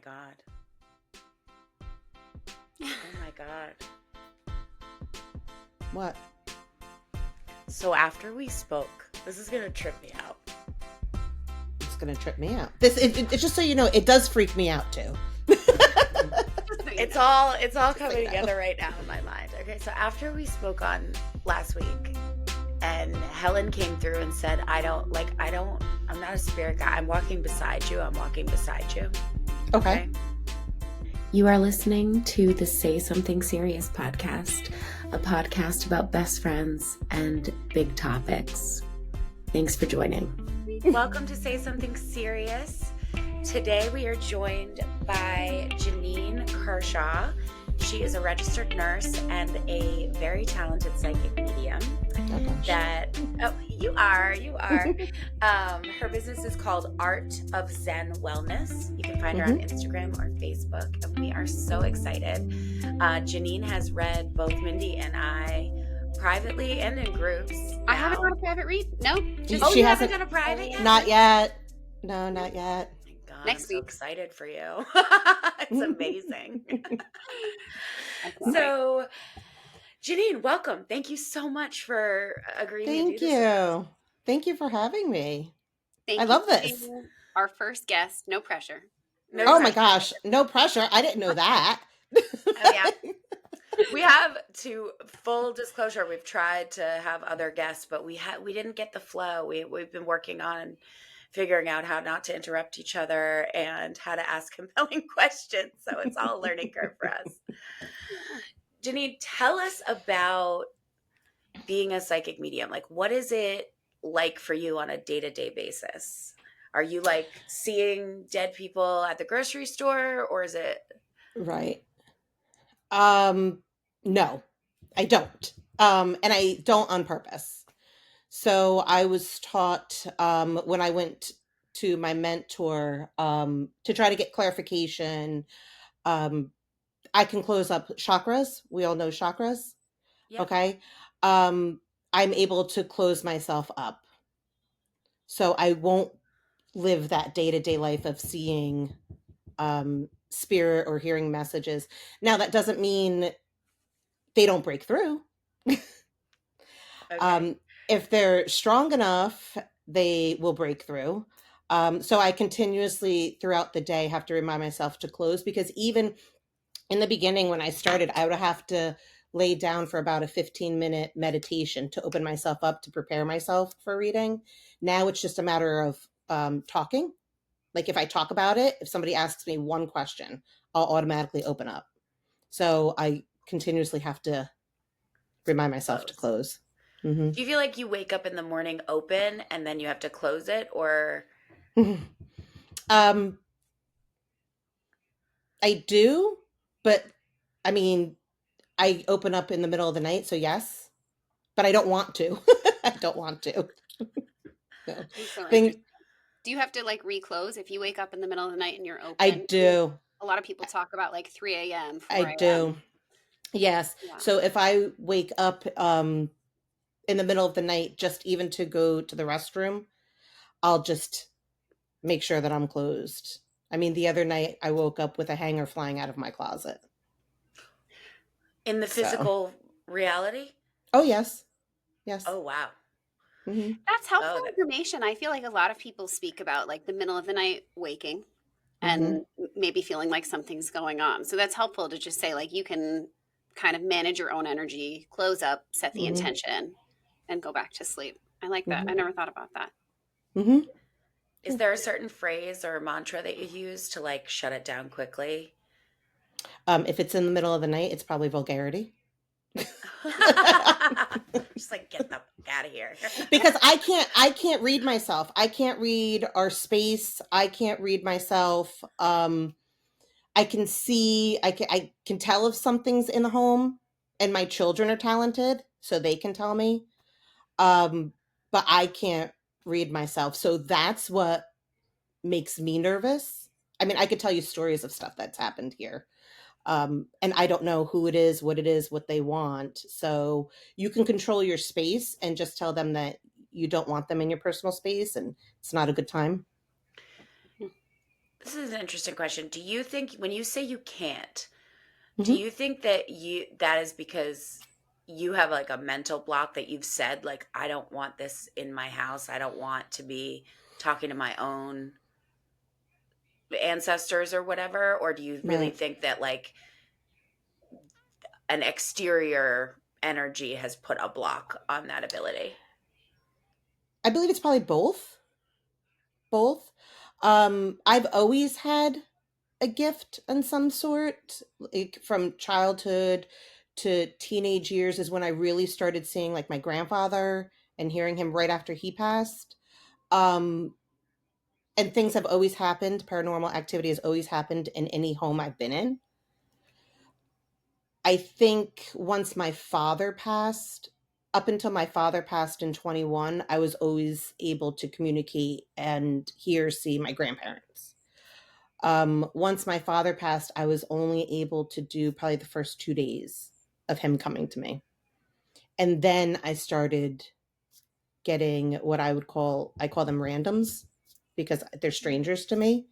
my God. Oh my God. What? So after we spoke, this is going to trip me out. It's going to trip me out. It's just so you know, it does freak me out too. It's all coming together right now in my mind. Okay, so after we spoke on last week and Helen came through and said, I'm not a spirit guide. I'm walking beside you. Okay. You are listening to the Say Something Serious podcast, a podcast about best friends and big topics. Thanks for joining. Welcome to Say Something Serious. Today we are joined by Janine Kershaw. She is a registered nurse and a very talented psychic medium. You are. Her business is called Art of Zen Wellness. You can find her on Instagram or Facebook, and we are so excited. Janine has read both Mindy and I privately and in groups. I haven't done a private read. No. You haven't done a private yet? Not yet. No, not yet. God, Next week. I'm so excited for you. It's amazing. So, Janine, welcome. Thank you so much for agreeing to do this. Thank you for having me. Thank I you love for this. being our first guest. No pressure. My gosh, no pressure. I didn't know that. Oh, yeah. We have, to full disclosure, we've tried to have other guests, but we didn't get the flow. We've been working on figuring out how not to interrupt each other and how to ask compelling questions. So it's all a learning curve for us. Janine, tell us about being a psychic medium. Like, what is it like for you on a day-to-day basis? Are you like seeing dead people at the grocery store, or is it? Right. No, I don't. And I don't on purpose. So I was taught when I went to my mentor to try to get clarification. I can close up chakras. We all know chakras. Yep. Okay. I'm able to close myself up. So I won't live that day-to-day life of seeing spirit or hearing messages. Now, that doesn't mean they don't break through. Okay. If they're strong enough, they will break through. So I continuously throughout the day have to remind myself to close, because even in the beginning when I started, I would have to lay down for about a 15-minute meditation to open myself up to prepare myself for reading. Now it's just a matter of talking. Like if I talk about it, if somebody asks me one question, I'll automatically open up. So I continuously have to remind myself to close. Mm-hmm. Do you feel like you wake up in the morning open and then you have to close it, or? I do, but I mean, I open up in the middle of the night, so yes, but I don't want to. I don't want to. No. Do you have to like reclose if you wake up in the middle of the night and you're open? I do. A lot of people talk about like 3 a.m. 4 I a.m. do. Yes. Yeah. So if I wake up in the middle of the night, just even to go to the restroom, I'll just make sure that I'm closed. I mean, the other night I woke up with a hanger flying out of my closet. In the physical reality? Oh, yes. Yes. Oh, wow. Mm-hmm. That's helpful information. I feel like a lot of people speak about like the middle of the night waking and maybe feeling like something's going on. So that's helpful to just say like you can kind of manage your own energy, close up, set the intention, and go back to sleep. I like that. I never thought about that. Mm-hmm. Is there a certain phrase or mantra that you use to like shut it down quickly? If it's in the middle of the night, it's probably vulgarity. Just like get the fuck out of here. Because I can't read myself. I can't read our space. I can't read myself. I can see, I can tell if something's in the home, and my children are talented, so they can tell me. But I can't read myself. So that's what makes me nervous. I mean, I could tell you stories of stuff that's happened here. And I don't know who it is, what they want. So you can control your space and just tell them that you don't want them in your personal space and it's not a good time. This is an interesting question. Do you think when you say you can't, do Mhm. you think that that is because you have like a mental block that you've said like I don't want this in my house. I don't want to be talking to my own ancestors or whatever, or do you really Right. think that like an exterior energy has put a block on that ability? I believe it's probably both. Both. I've always had a gift in some sort, like from childhood to teenage years is when I really started seeing like my grandfather and hearing him right after he passed. Um, and things have always happened. Paranormal activity has always happened in any home I've been in. I think once my father passed, up until my father passed in 21, I was always able to communicate and hear, see my grandparents. Once my father passed, I was only able to do probably the first 2 days of him coming to me. And then I started getting what I call them randoms because they're strangers to me.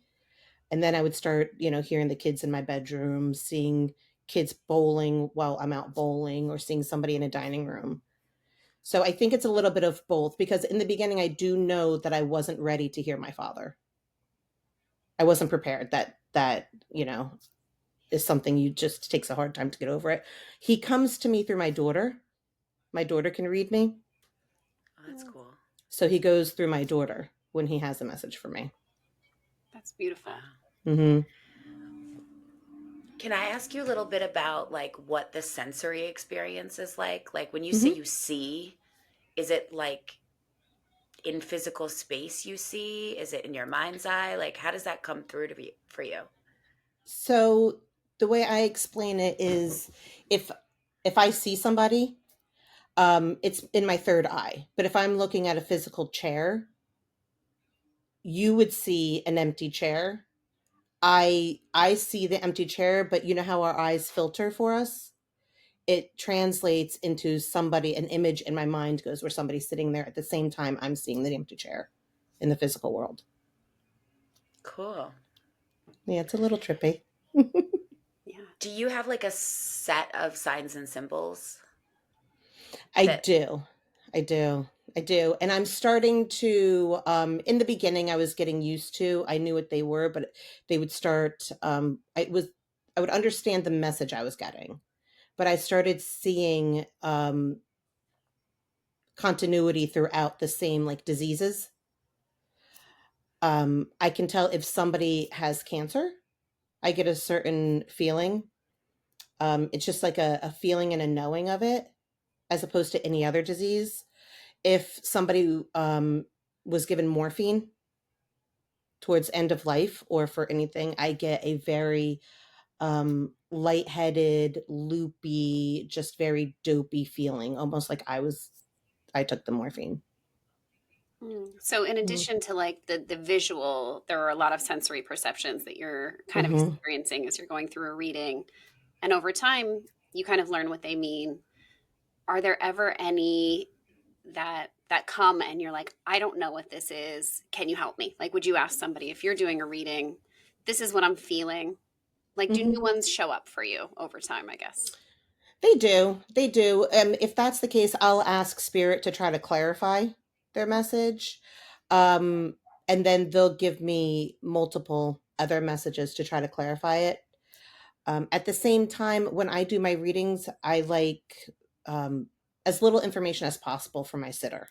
And then I would start, hearing the kids in my bedroom, seeing kids bowling while I'm out bowling, or seeing somebody in a dining room. So I think it's a little bit of both because in the beginning, I do know that I wasn't ready to hear my father. I wasn't prepared. That is something you just takes a hard time to get over it. He comes to me through my daughter. My daughter can read me. Oh, that's cool. So he goes through my daughter when he has a message for me. That's beautiful. Wow. Mm-hmm. Can I ask you a little bit about like what the sensory experience is like? Like when you say Mm-hmm. you see, is it like in physical space you see? Is it in your mind's eye? Like how does that come through to be for you? So the way I explain it is if if I see somebody, it's in my third eye. But if I'm looking at a physical chair, you would see an empty chair. I see the empty chair, but you know how our eyes filter for us? It translates into somebody, an image in my mind goes where somebody's sitting there at the same time I'm seeing the empty chair in the physical world. Cool. Yeah, it's a little trippy. Yeah. Do you have like a set of signs and symbols I that do. I do. I do. And I'm starting to in the beginning I was getting used to. I knew what they were, but they would start I would understand the message I was getting. But I started seeing continuity throughout the same like diseases. I can tell if somebody has cancer. I get a certain feeling. It's just like a feeling and a knowing of it, as opposed to any other disease. If somebody was given morphine towards end of life or for anything, I get a very lightheaded, loopy, just very dopey feeling, almost like I took the morphine. So in Mm-hmm. addition to like the visual, there are a lot of sensory perceptions that you're kind of Mm-hmm. experiencing as you're going through a reading. And over time, you kind of learn what they mean. Are there ever any that come and you're like, I don't know what this is. Can you help me? Like, would you ask somebody if you're doing a reading, this is what I'm feeling? Like, do new Mm-hmm. ones show up for you over time, I guess? They do. They do. If that's the case, I'll ask Spirit to try to clarify their message. Um, and then they'll give me multiple other messages to try to clarify it. At the same time, when I do my readings, I like as little information as possible for my sitter.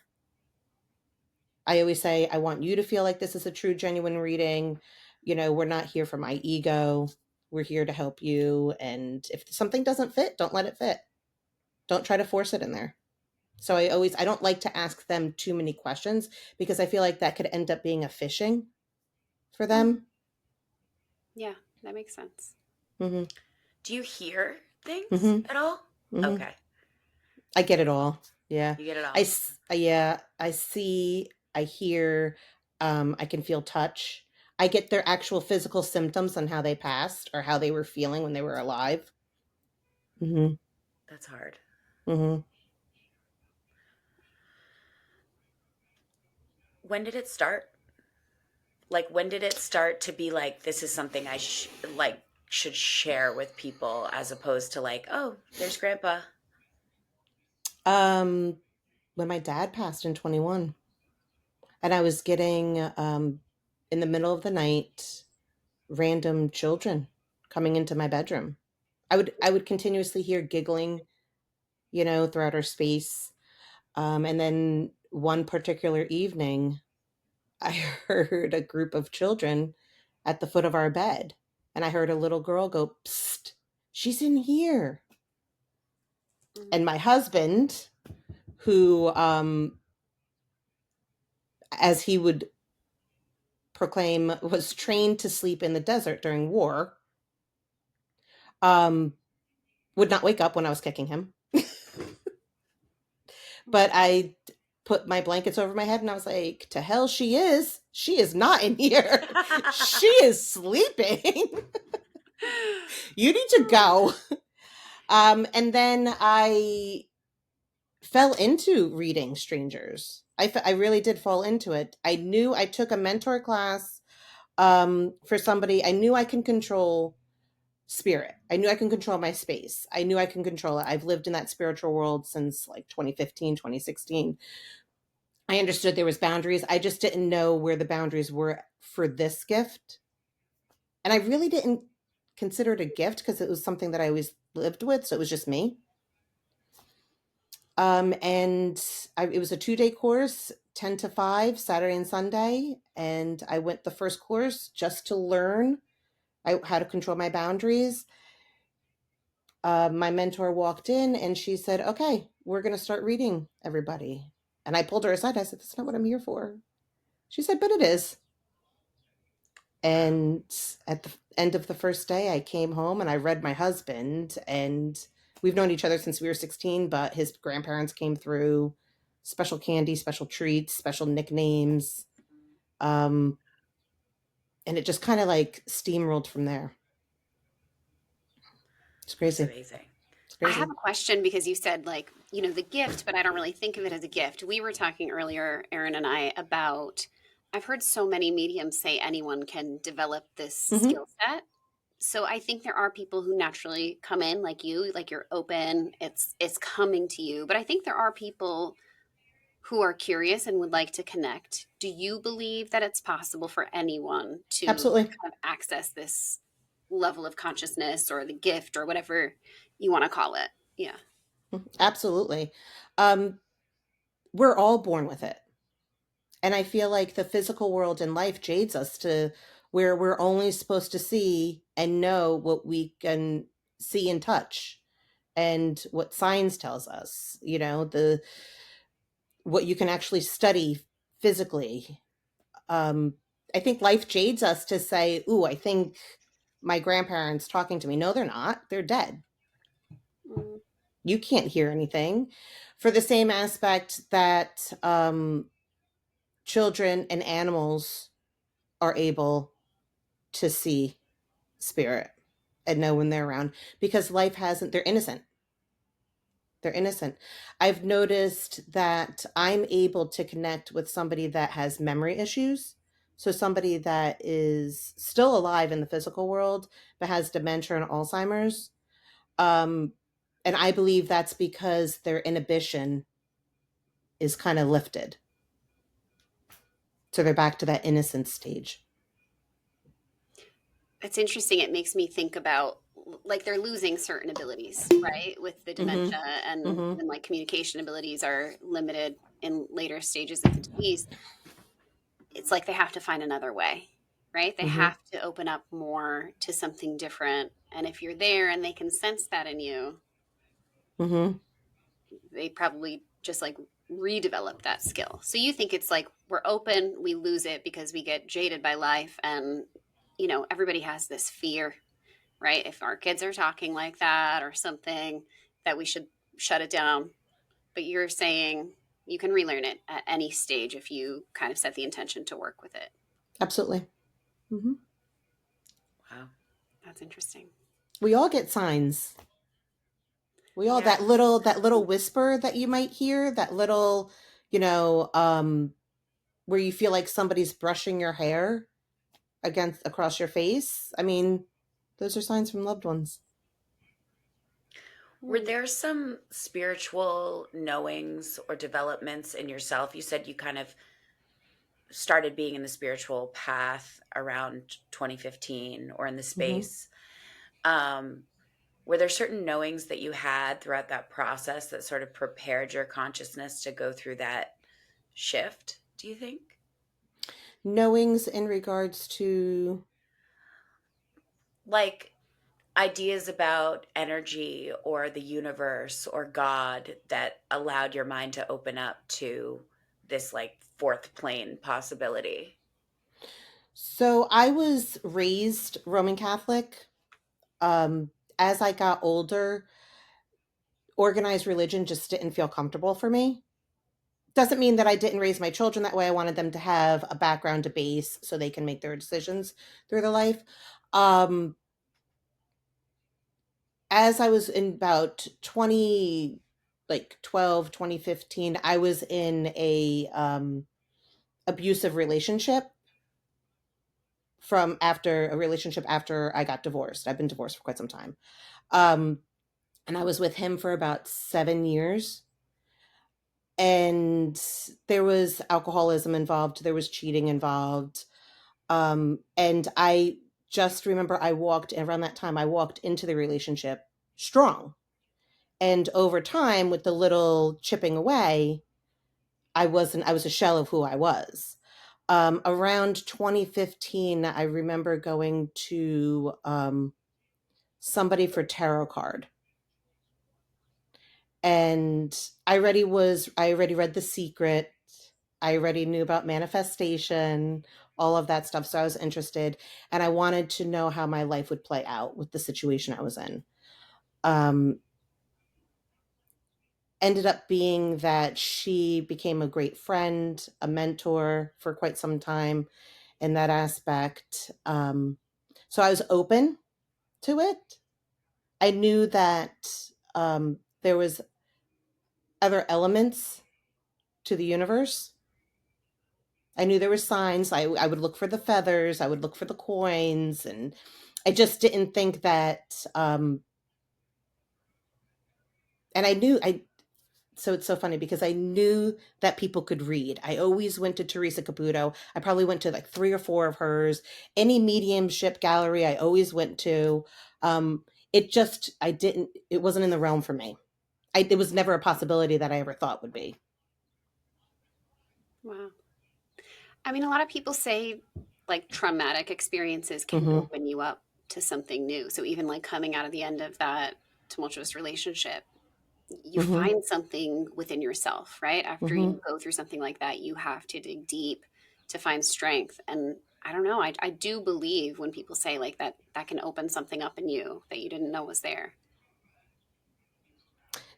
I always say, I want you to feel like this is a true, genuine reading. We're not here for my ego. We're here to help you. And if something doesn't fit, don't let it fit. Don't try to force it in there. So I don't like to ask them too many questions because I feel like that could end up being a fishing for them. Yeah, that makes sense. Mm-hmm. do you hear things Mm-hmm. at all? Mm-hmm. Okay. I get it all. Yeah. You get it all. Yeah, I see, I hear, I can feel touch. I get their actual physical symptoms on how they passed or how they were feeling when they were alive. Mm-hmm. That's hard. Mm-hmm. When did it start? like, when did it start to be like, this is something I should share with people, as opposed to like, oh, there's grandpa? When my dad passed in 21, and I was getting, in the middle of the night, random children coming into my bedroom. I would continuously hear giggling, throughout our space. And then one particular evening, I heard a group of children at the foot of our bed, and I heard a little girl go, "Psst, she's in here." And my husband, who, as he would proclaim, was trained to sleep in the desert during war, um, would not wake up when I was kicking him. But I put my blankets over my head and I was like, to hell she is. She is not in here. She is sleeping. You need to go. And then I fell into reading strangers. I really did fall into it. I knew I took a mentor class for somebody. I knew I can control spirit. I knew I can control my space. I knew I can control it. I've lived in that spiritual world since like 2015, 2016. I understood there was boundaries. I just didn't know where the boundaries were for this gift. And I really didn't consider it a gift because it was something that I always lived with. So it was just me. It was a 2-day course, 10 to 5, Saturday and Sunday. And I went the first course just to learn how to control my boundaries. My mentor walked in and she said, "Okay, we're going to start reading everybody." And I pulled her aside. I said, "That's not what I'm here for." She said, "But it is." And at the end of the first day, I came home and I read my husband, and we've known each other since we were 16, but his grandparents came through, special candy, special treats, special nicknames. And it just kind of like steamrolled from there. It's crazy. It's amazing. I have a question, because you said like, the gift, but I don't really think of it as a gift. We were talking earlier, Erin and I, about, I've heard so many mediums say anyone can develop this skill set. So I think there are people who naturally come in like you, like you're open, it's coming to you. But I think there are people who are curious and would like to connect. Do you believe that it's possible for anyone to Absolutely kind of access this level of consciousness or the gift or whatever you want to call it? Yeah. Absolutely. We're all born with it. And I feel like the physical world and life jades us to where we're only supposed to see and know what we can see and touch and what science tells us, what you can actually study physically. I think life jades us to say, "Ooh, I think my grandparents talking to me." No, they're not. They're dead. You can't hear anything. For the same aspect that children and animals are able to see spirit and know when they're around, because life hasn't, they're innocent. They're innocent. I've noticed that I'm able to connect with somebody that has memory issues. So somebody that is still alive in the physical world, but has dementia and Alzheimer's. And I believe that's because their inhibition is kind of lifted. So they're back to that innocent stage. It's interesting. It makes me think about like they're losing certain abilities, right? With the dementia and when like communication abilities are limited in later stages of the disease, it's like they have to find another way, right? They have to open up more to something different. And if you're there and they can sense that in you, they probably just like redevelop that skill. So you think it's like we're open, we lose it because we get jaded by life, and everybody has this fear, right? If our kids are talking like that or something, that we should shut it down. But you're saying you can relearn it at any stage if you kind of set the intention to work with it. Absolutely. Wow. That's interesting. We all get signs. We all, that little whisper that you might hear, that little, where you feel like somebody's brushing your hair. across your face, I mean, those are signs from loved ones. Were there some spiritual knowings or developments in yourself? You said you kind of started being in the spiritual path around 2015 or in the space. Were there certain knowings that you had throughout that process that sort of prepared your consciousness to go through that shift, do you think? Knowings in regards to, Like ideas about energy or the universe or God that allowed your mind to open up to this like fourth plane possibility? so I was raised Roman Catholic. As I got older, organized religion just didn't feel comfortable for me. Doesn't mean that I didn't raise my children that way. I wanted them to have a background to base so they can make their decisions through their life. As I was in about 2015, I was in a abusive relationship after I got divorced. I've been divorced for quite some time. And I was with him for about 7 years. And there was alcoholism involved, there was cheating involved. And I just remember around that time, I walked into the relationship strong. And over time, with the little chipping away, I was a shell of who I was. Around 2015, I remember going to somebody for tarot card. And I already read The Secret. I already knew about manifestation, all of that stuff. So I was interested, and I wanted to know how my life would play out with the situation I was in. Ended up being that she became a great friend, a mentor for quite some time in that aspect. So I was open to it. I knew that there was other elements to the universe. I knew there were signs. I would look for the feathers. I would look for the coins. And I just didn't think that, and so it's so funny because I knew that people could read. I always went to Teresa Caputo. I probably went to like 3 or 4 of hers. Any mediumship gallery I always went to. It wasn't in the realm for me. It was never a possibility that I ever thought would be. Wow. I mean, a lot of people say like traumatic experiences can Mhm. open you up to something new. So even like coming out of the end of that tumultuous relationship, you Mhm. find something within yourself, right? After Mhm. you go through something like that, you have to dig deep to find strength. And I don't know, I do believe when people say like that can open something up in you that you didn't know was there.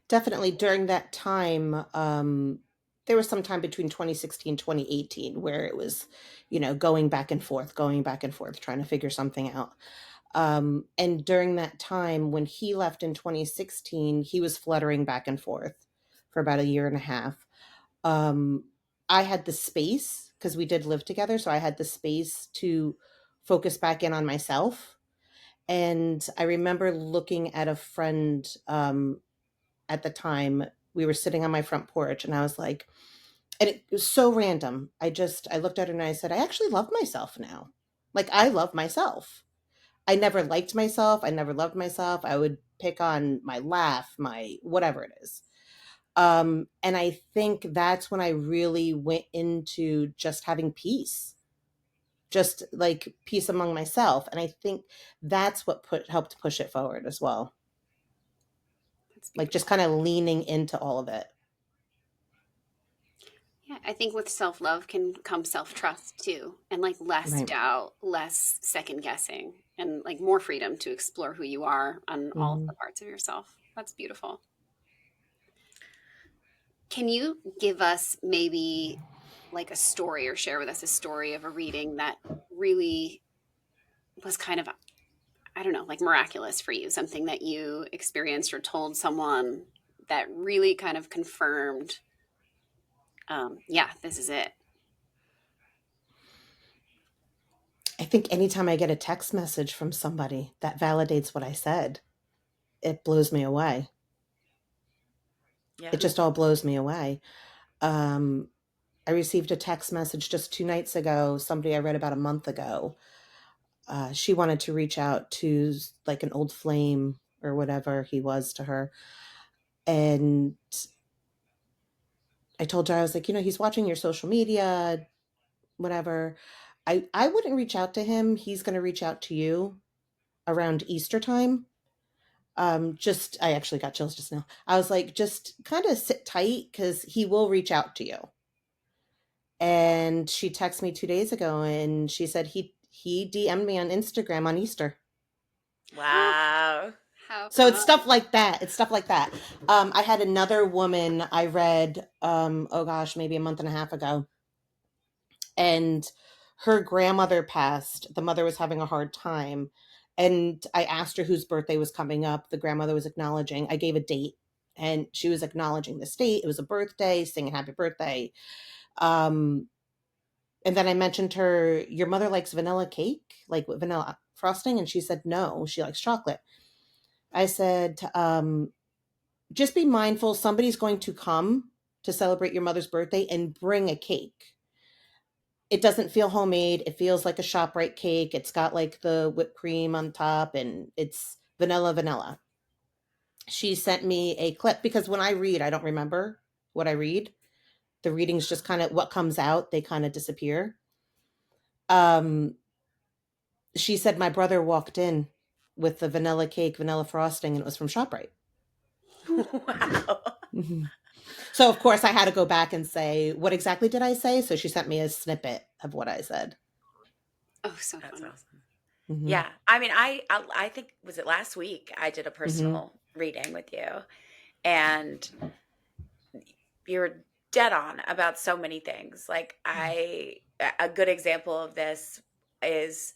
Definitely during that time, there was some time between 2016 2018 where it was, going back and forth, trying to figure something out. And during that time, when he left in 2016, he was fluttering back and forth for about a year and a half. I had the space because we did live together. So I had the space to focus back in on myself. And I remember looking at a friend at the time. We were sitting on my front porch and I was like, and it was so random. I looked at her and I said, I actually love myself now. Like, I love myself. I never liked myself. I never loved myself. I would pick on my laugh, my whatever it is. And I think that's when I really went into just having peace, just like peace among myself. And I think that's what helped push it forward as well. That's Like just beautiful. kind of leaning into all of it. Yeah, I think with self-love can come self-trust too, and like less Right. doubt, less second guessing, and like more freedom to explore who you are on all of Mm-hmm. the parts of yourself. That's beautiful. Can you give us maybe like a story or share with us a story of a reading that really was kind of, I don't know, like miraculous for you, something that you experienced or told someone that really kind of confirmed, yeah, this is it. I think anytime I get a text message from somebody that validates what I said, it blows me away. Yeah. It just all blows me away. I received a text message just 2 nights ago, somebody I read about a month ago. She wanted to reach out to like an old flame or whatever he was to her. And I told her, I was like, he's watching your social media, whatever. I wouldn't reach out to him. He's going to reach out to you around Easter time. I actually got chills just now. I was like, just kind of sit tight because he will reach out to you. And she texted me 2 days ago and she said he DM'd me on Instagram on Easter. Wow. So it's stuff like that. I had another woman I read, maybe a month and a half ago. And her grandmother passed. The mother was having a hard time. And I asked her whose birthday was coming up. The grandmother was acknowledging. I gave a date and she was acknowledging this date. It was a birthday, singing happy birthday. And then I mentioned to her, your mother likes vanilla cake, like with vanilla frosting? And she said, no, she likes chocolate. I said, just be mindful. Somebody's going to come to celebrate your mother's birthday and bring a cake. It doesn't feel homemade. It feels like a ShopRite cake. It's got like the whipped cream on top and it's vanilla. She sent me a clip because when I read, I don't remember what I read. The readings just kind of what comes out, they kind of disappear. She said my brother walked in with the vanilla cake, vanilla frosting, and it was from ShopRite. Wow. Mm-hmm. So, of course, I had to go back and say, what exactly did I say? So she sent me a snippet of what I said. Oh, so That's funny. awesome. Mm-hmm. Yeah. I mean, I think, was it last week I did a personal reading with you, and you're dead on about so many things. Like a good example of this is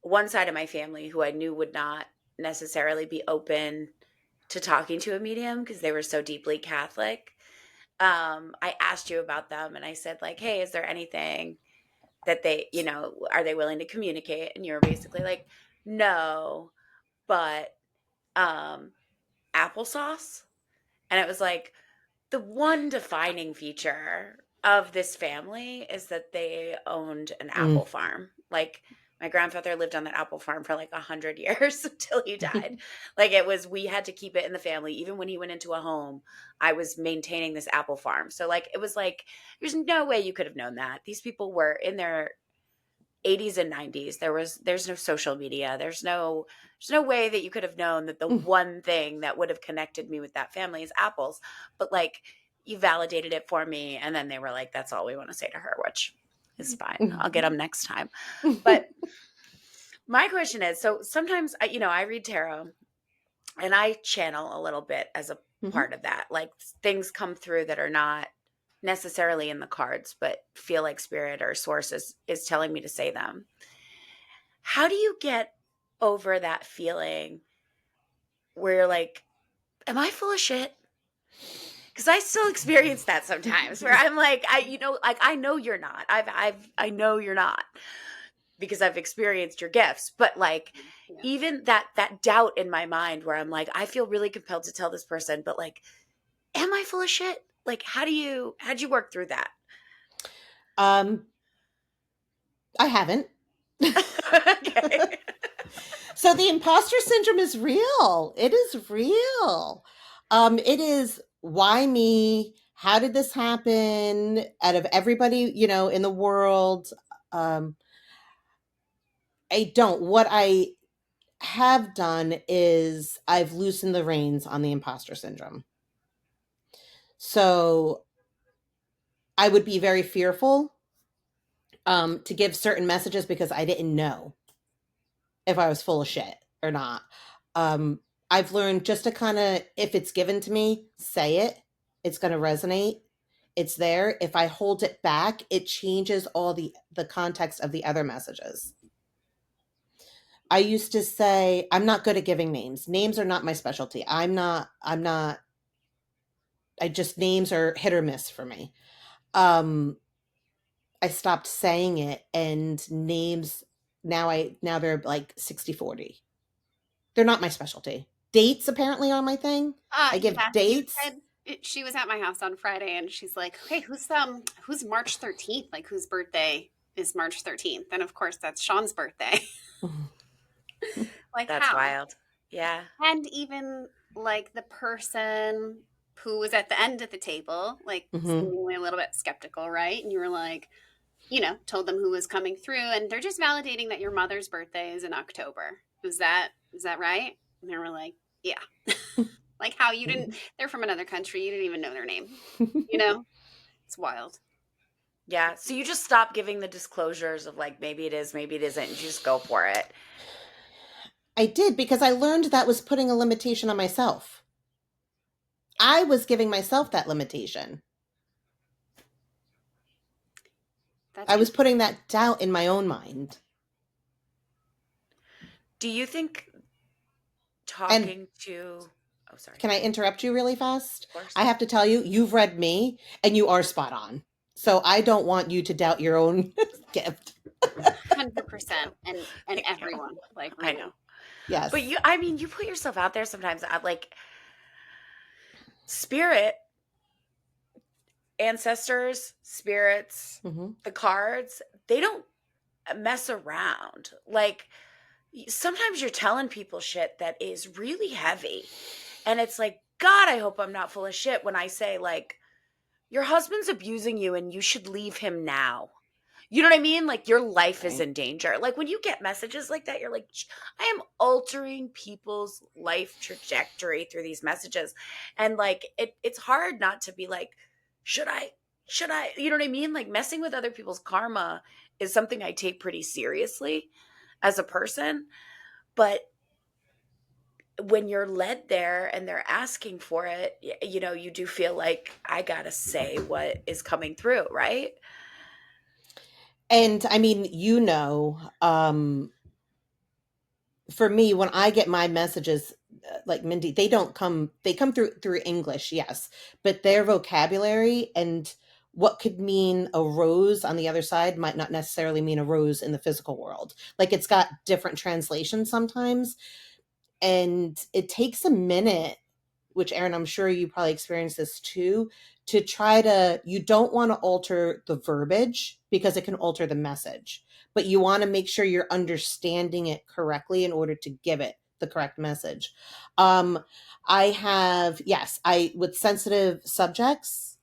one side of my family who I knew would not necessarily be open to talking to a medium because they were so deeply Catholic. I asked you about them and I said like, hey, is there anything that they, are they willing to communicate? And you're basically like, no, but applesauce. And it was like, the one defining feature of this family is that they owned an apple farm. Like my grandfather lived on that apple farm for like 100 years until he died. Like we had to keep it in the family. Even when he went into a home, I was maintaining this apple farm. So like, it was like, there's no way you could have known that. These people were in their 80s and 90s. There's no social media. There's no way that you could have known that the one thing that would have connected me with that family is apples. But like, you validated it for me, and then they were like, that's all we want to say to her, which is fine. I'll get them next time. But my question is, so sometimes I read tarot and I channel a little bit as a part of that. Like things come through that are not necessarily in the cards, but feel like spirit or source is telling me to say them. How do you get over that feeling where you're like, am I full of shit? Because I still experience that sometimes where I'm like, I know you're not. I know you're not because I've experienced your gifts. But like, even that doubt in my mind where I'm like, I feel really compelled to tell this person, but like, am I full of shit? Like, how'd you work through that? I haven't. Okay. So the imposter syndrome is real. It is real. It is, why me? How did this happen? Out of everybody, in the world, I don't. What I have done is I've loosened the reins on the imposter syndrome. So I would be very fearful to give certain messages because I didn't know if I was full of shit or not. I've learned just to kind of, if it's given to me, say it. It's going to resonate. It's there. If I hold it back, it changes all the context of the other messages. I used to say, I'm not good at giving names. Names are not my specialty. Names are hit or miss for me. I stopped saying it, and names now they're like 60-40. They're not my specialty. Dates apparently are my thing. I give dates. She was at my house on Friday and she's like, "Okay, who's March 13th? Like whose birthday is March 13th?" And of course that's Sean's birthday. Like, That's how? wild. Yeah. And even like the person who was at the end of the table, like seemingly a little bit skeptical, right? And you were like, told them who was coming through, and they're just validating that your mother's birthday is in October. Is that right? And they were like, yeah. Like, how you didn't, they're from another country, you didn't even know their name. It's wild. Yeah. So you just stop giving the disclosures of like, maybe it is, maybe it isn't, and you just go for it. I did, because I learned that was putting a limitation on myself. I was giving myself that limitation. I was putting that doubt in my own mind. Do you think talking to... Oh, sorry. Can I interrupt you really fast? Of course. I have to tell you, you've read me and you are spot on. So I don't want you to doubt your own gift. 100%. And everyone. Like, I know. Yes. But you put yourself out there sometimes. Like, spirit, ancestors, spirits, the cards, they don't mess around. Like, sometimes you're telling people shit that is really heavy. And it's like, God, I hope I'm not full of shit when I say, like, your husband's abusing you and you should leave him now. You know what I mean? Like, your life is in danger. Like, when you get messages like that, you're like, I am altering people's life trajectory through these messages. And like, it's hard not to be like, should I, you know what I mean? Like, messing with other people's karma is something I take pretty seriously as a person. But when you're led there and they're asking for it, you do feel like, I gotta say what is coming through, right? And I mean, for me, when I get my messages, like Mindy, they come through English, yes, but their vocabulary and what could mean a rose on the other side might not necessarily mean a rose in the physical world. Like, it's got different translations sometimes. And it takes a minute, which, Erin, I'm sure you probably experienced this too, to you don't want to alter the verbiage because it can alter the message, but you want to make sure you're understanding it correctly in order to give it the correct message. With sensitive subjects,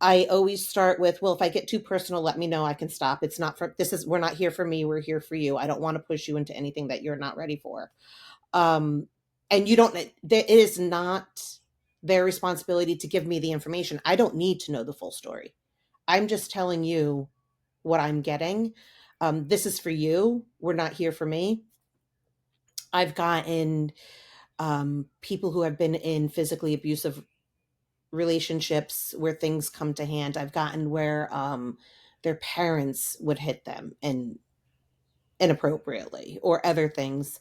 I always start with, well, if I get too personal, let me know, I can stop. We're not here for me. We're here for you. I don't want to push you into anything that you're not ready for. And it is not their responsibility to give me the information. I don't need to know the full story. I'm just telling you what I'm getting. This is for you. We're not here for me. I've gotten people who have been in physically abusive relationships where things come to hand. I've gotten where their parents would hit them inappropriately or other things.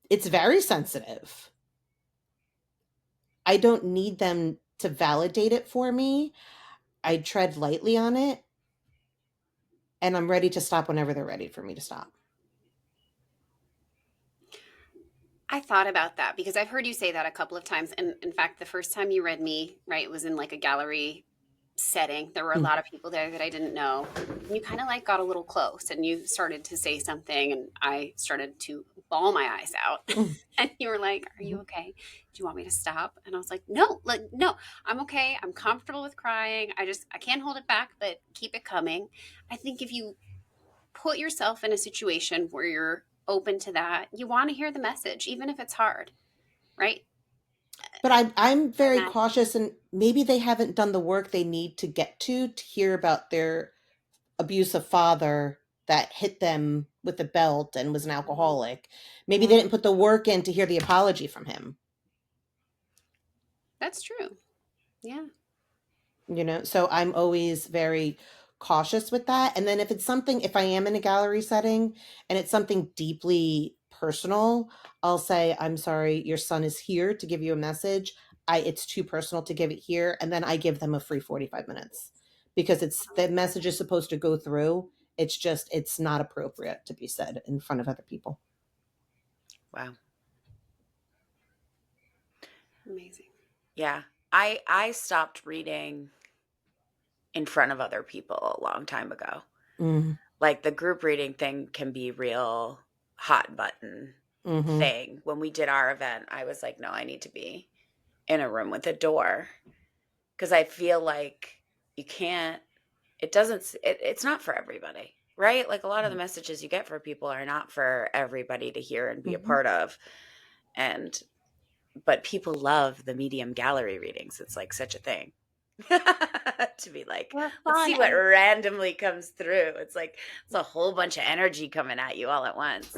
It's very sensitive. I don't need them to validate it for me. I tread lightly on it, and I'm ready to stop whenever they're ready for me to stop. I thought about that because I've heard you say that a couple of times. And in fact, the first time you read me, right, it was in like a gallery setting. There were a lot of people there that I didn't know. And you kind of like got a little close and you started to say something and I started to bawl my eyes out. And you were like, "Are you okay? Do you want me to stop?" And I was like, no, I'm okay. I'm comfortable with crying. I can't hold it back, but keep it coming. I think if you put yourself in a situation where you're open to that, you want to hear the message, even if it's hard, right? But I'm very cautious, and maybe they haven't done the work they need to get to hear about their abusive father that hit them with a belt and was an alcoholic. Maybe they didn't put the work in to hear the apology from him. That's true. Yeah. So I'm always very cautious with that. And then if I am in a gallery setting and it's something deeply personal, I'll say, "I'm sorry, your son is here to give you a message. It's too personal to give it here." And then I give them a free 45 minutes because the message is supposed to go through It's not appropriate to be said in front of other people. Wow. Amazing. Yeah. I stopped reading in front of other people a long time ago. Like the group reading thing can be real hot button thing. When we did our event, I was like, no, I need to be in a room with a door, because I feel like you can't, it's not for everybody, right? Like a lot of the messages you get for people are not for everybody to hear and be a part of. But people love the medium gallery readings. It's like such a thing. To be like, let's see what randomly comes through. It's like it's a whole bunch of energy coming at you all at once.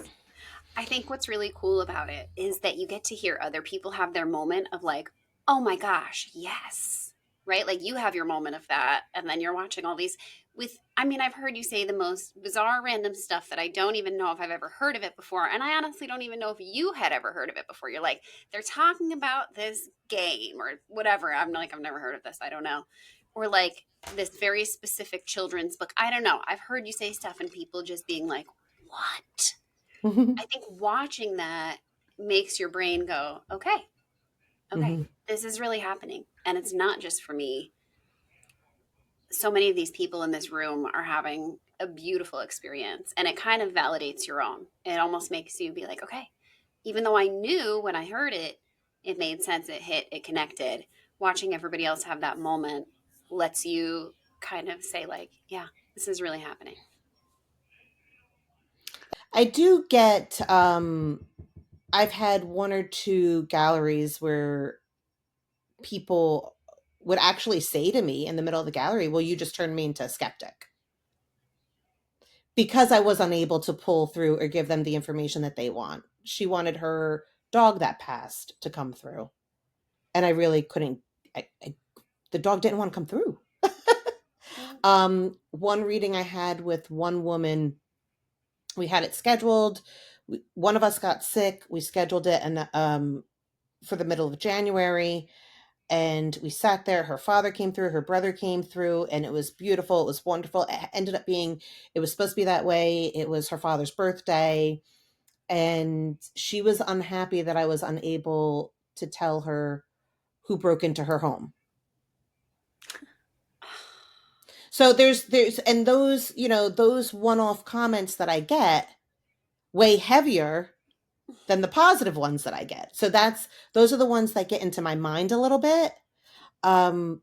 I think what's really cool about it is that you get to hear other people have their moment of like, oh my gosh, yes, right? Like you have your moment of that, and then you're watching all these I've heard you say the most bizarre random stuff that I don't even know if I've ever heard of it before, and I honestly don't even know if you had ever heard of it before. You're like, they're talking about this game or whatever. I'm like, I've never heard of this. I don't know. Or like this very specific children's book. I don't know. I've heard you say stuff and people just being like, what? I think watching that makes your brain go, okay, this is really happening. And it's not just for me. So many of these people in this room are having a beautiful experience, and it kind of validates your own. It almost makes you be like, okay, even though I knew when I heard it, it made sense, it hit, it connected. Watching everybody else have that moment lets you kind of say like, yeah, this is really happening. I do get, I've had one or two galleries where people would actually say to me in the middle of the gallery, well, you just turned me into a skeptic. Because I was unable to pull through or give them the information that they want. She wanted her dog that passed to come through. And I really couldn't, the dog didn't want to come through. One reading I had with one woman, we had it scheduled. One of us got sick. We scheduled it for the middle of January. And we sat there. Her father came through. Her brother came through. And it was beautiful. It was wonderful. It ended up being, it was supposed to be that way. It was her father's birthday. And she was unhappy that I was unable to tell her who broke into her home. So there's and those, those one-off comments that I get weigh heavier than the positive ones that I get. So those are the ones that get into my mind a little bit. But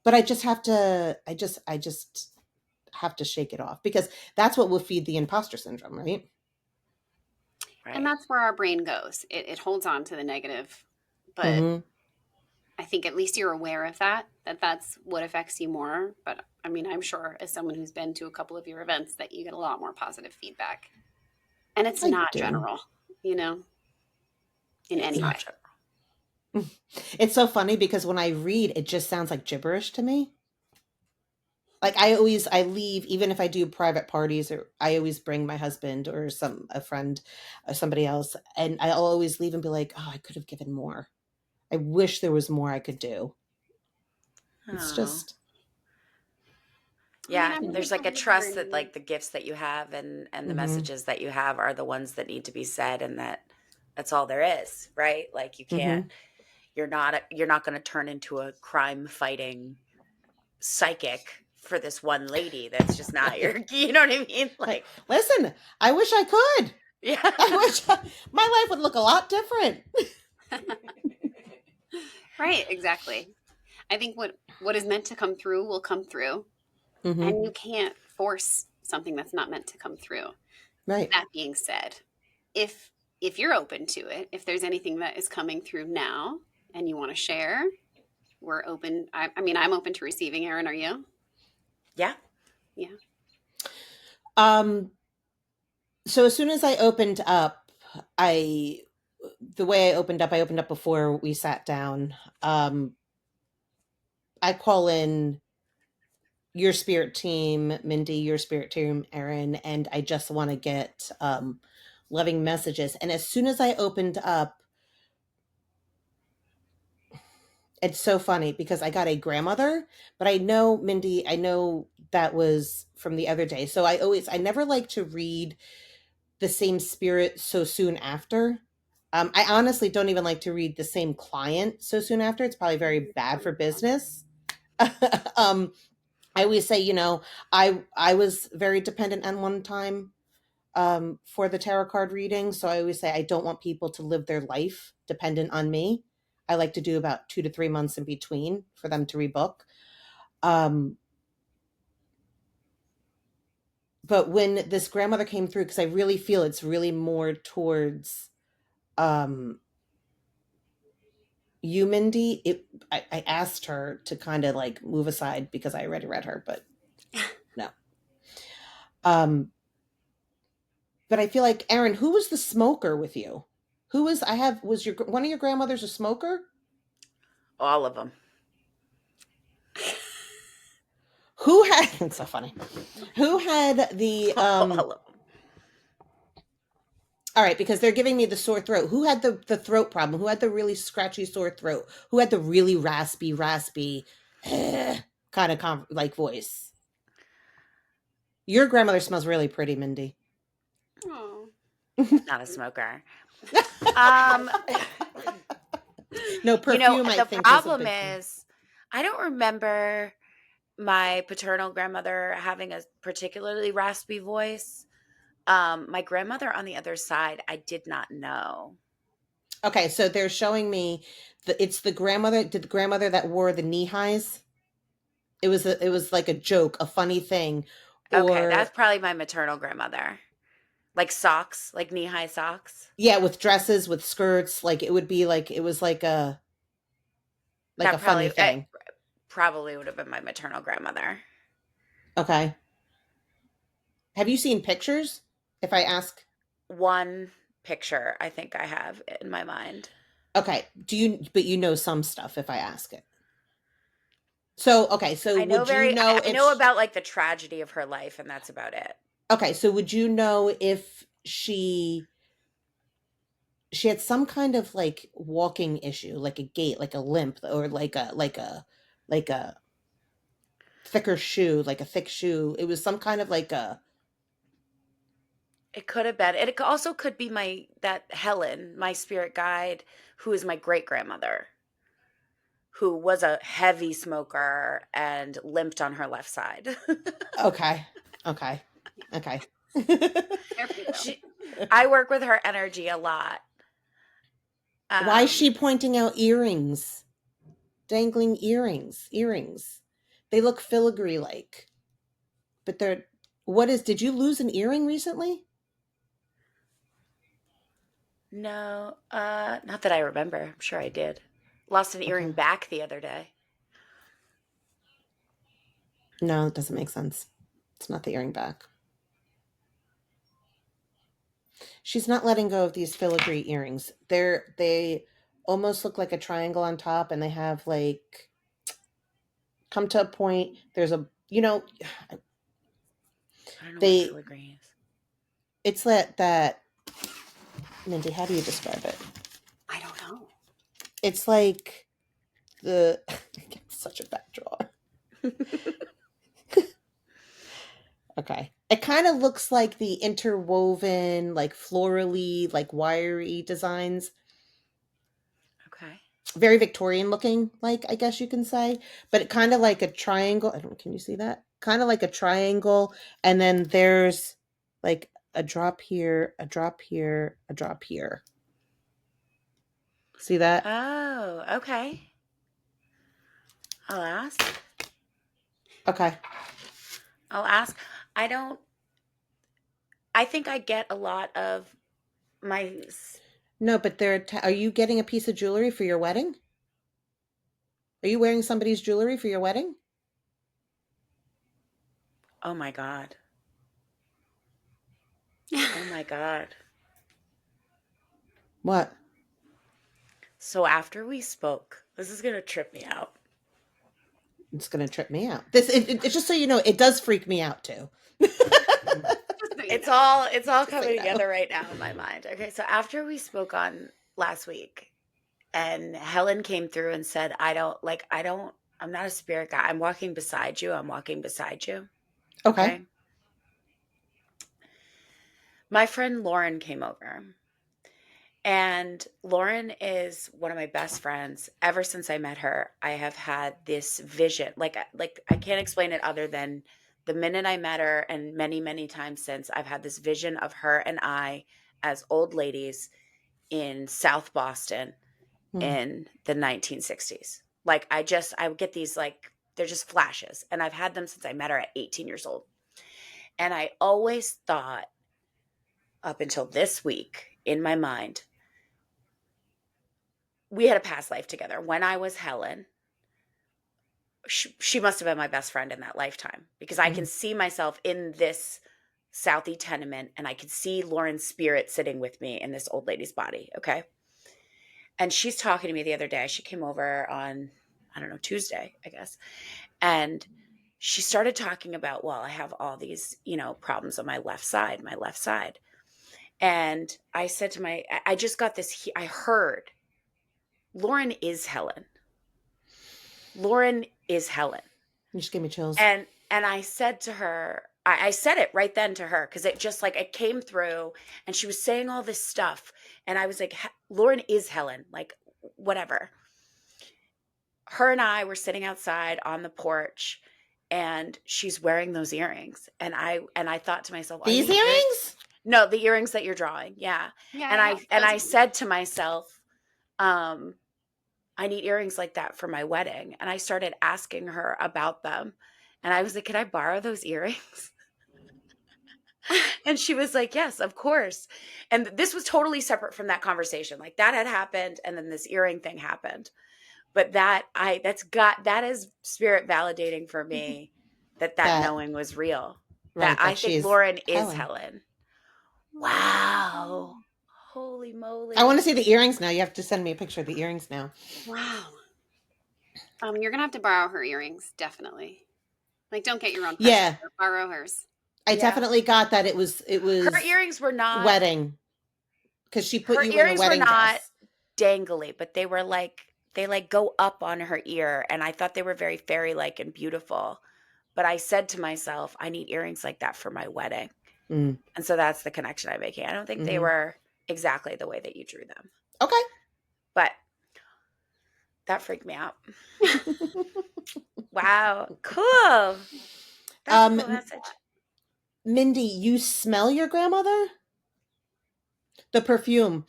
I just have to, I just have to shake it off, because that's what will feed the imposter syndrome, right? And that's where our brain goes. It holds on to the negative, but I think at least you're aware of that's what affects you more. But I mean, I'm sure as someone who's been to a couple of your events that you get a lot more positive feedback. And it's not general, in any way. It's so funny because when I read, it just sounds like gibberish to me. Like I leave, even if I do private parties, or I always bring my husband or a friend or somebody else. And I'll always leave and be like, oh, I could have given more. I wish there was more I could do. It's just. Yeah, there's like a trust that like the gifts that you have and the messages that you have are the ones that need to be said, and that's all there is, right? Like you can't, you're not going to turn into a crime fighting psychic for this one lady. That's just not your, you know what I mean? Like, listen, I wish I could. Yeah. My life would look a lot different. Right, exactly. I think what is meant to come through will come through. And you can't force something that's not meant to come through. Right. That being said, if you're open to it, if there's anything that is coming through now and you want to share, we're open. I'm open to receiving. Erin, are you? Yeah. Yeah. So as soon as I opened up, I opened up before we sat down. I call in your spirit team, Mindy, your spirit team, Erin, and I just want to get loving messages. And as soon as I opened up, It's so funny because I got a grandmother, but I know, Mindy, I know that was from the other day. So I never like to read the same spirit so soon after. I honestly don't even like to read the same client so soon after. It's probably very bad for business. um, I always say, I was very dependent on one time for the tarot card reading. So I always say I don't want people to live their life dependent on me. I like to do about 2 to 3 months in between for them to rebook. But when this grandmother came through, because I really feel it's really more towards you, Mindy. I asked her to kind of like move aside because I already read her, but no. But I feel like, Erin, who was the smoker with you? Was one of your grandmothers a smoker? All of them. Who had, it's so funny. Who had the, All of them. all right, because they're giving me the sore throat. Who had the throat problem? Who had the really scratchy sore throat? Who had the really raspy, kind of like voice? Your grandmother smells really pretty, Mindy. Oh. Not a smoker. No perfume. The problem is, I don't remember my paternal grandmother having a particularly raspy voice. My grandmother on the other side, I did not know. Okay, so they're showing me it's the grandmother. Did the grandmother that wore the knee highs? It was like a joke, a funny thing. Okay, that's probably my maternal grandmother. Like socks, like knee-high socks. Yeah, with dresses, with skirts. Like it would be like, it was like a funny thing. Probably would have been my maternal grandmother. Okay. Have you seen pictures? If I ask? One picture I think I have in my mind. Okay. But you know some stuff if I ask it. So, okay. So I know I know about like the tragedy of her life, and that's about it. Okay. So would you know if she had some kind of like walking issue, like a gait, like a limp, or like a thicker shoe, like a thick shoe? It was some kind of like a... It could have been. It also could be that Helen, my spirit guide, who is my great grandmother, who was a heavy smoker and limped on her left side. Okay. I work with her energy a lot. Why is she pointing out earrings? Dangling earrings. They look filigree like. But did you lose an earring recently? No, not that I remember. I'm sure I did. Lost an earring back the other day. No, it doesn't make sense. It's not the earring back. She's not letting go of these filigree earrings. They almost look like a triangle on top, and they have like come to a point. There's a, I don't know what filigree is. It's that Mindy, how do you describe it? I don't know. It's like such a bad drawer. Okay. It kind of looks like the interwoven, like florally, like wiry designs. Okay. Very Victorian looking, like, I guess you can say. But it kind of like a triangle. Can you see that? Kind of like a triangle. And then there's like a drop here, a drop here, a drop here. See that? Oh, okay. I'll ask. Okay. I'll ask. I think I get a lot of my... No, but are you getting a piece of jewelry for your wedding? Are you wearing somebody's jewelry for your wedding? Oh my God. Oh my God. What? So after we spoke, this is going to trip me out. It's going to trip me out. It's just so you know, it does freak me out too. It's all coming together right now in my mind. Okay, so after we spoke on last week, and Helen came through and said, I'm not a spirit guide. I'm walking beside you. I'm walking beside you. Okay. My friend Lauren came over. And Lauren is one of my best friends. Ever since I met her, I have had this vision. Like I can't explain it other than the minute I met her and many, many times since, I've had this vision of her and I as old ladies in South Boston in the 1960s. Like I would get these, like, they're just flashes. And I've had them since I met her at 18 years old. And I always thought, up until this week in my mind, we had a past life together. When I was Helen, she must have been my best friend in that lifetime, because I can see myself in this Southie tenement, and I could see Lauren's spirit sitting with me in this old lady's body. Okay. And she's talking to me the other day. She came over on, I don't know, Tuesday, I guess. And she started talking about, well, I have all these, problems on my left side. And I said to I just got this, I heard, Lauren is Helen. Lauren is Helen. You just gave me chills. And I said to her, I said it right then to her, because it just, like, it came through, and she was saying all this stuff. And I was like, Lauren is Helen, like, whatever. Her and I were sitting outside on the porch, and she's wearing those earrings. And I thought to myself, these earrings? No, the earrings that you're drawing. Yeah. And I said to myself, I need earrings like that for my wedding. And I started asking her about them. And I was like, can I borrow those earrings? And she was like, yes, of course. And this was totally separate from that conversation. Like, that had happened, and then this earring thing happened. But that is spirit validating for me that knowing was real. Right, that I think Lauren is Helen. Wow. Holy moly. I want to see the earrings now. You have to send me a picture of the earrings now. Wow. You're going to have to borrow her earrings, definitely. Like, don't get your own. Yeah. Borrow hers. I definitely got that it was her earrings were not wedding, because she put you in a wedding dress. Her earrings were not dangly, but they were like, they like go up on her ear, and I thought they were very fairy-like and beautiful. But I said to myself, I need earrings like that for my wedding. And so that's the connection I'm making. I don't think they were exactly the way that you drew them. Okay. But that freaked me out. Wow. Cool. That's a cool message. Mindy, you smell your grandmother? The perfume.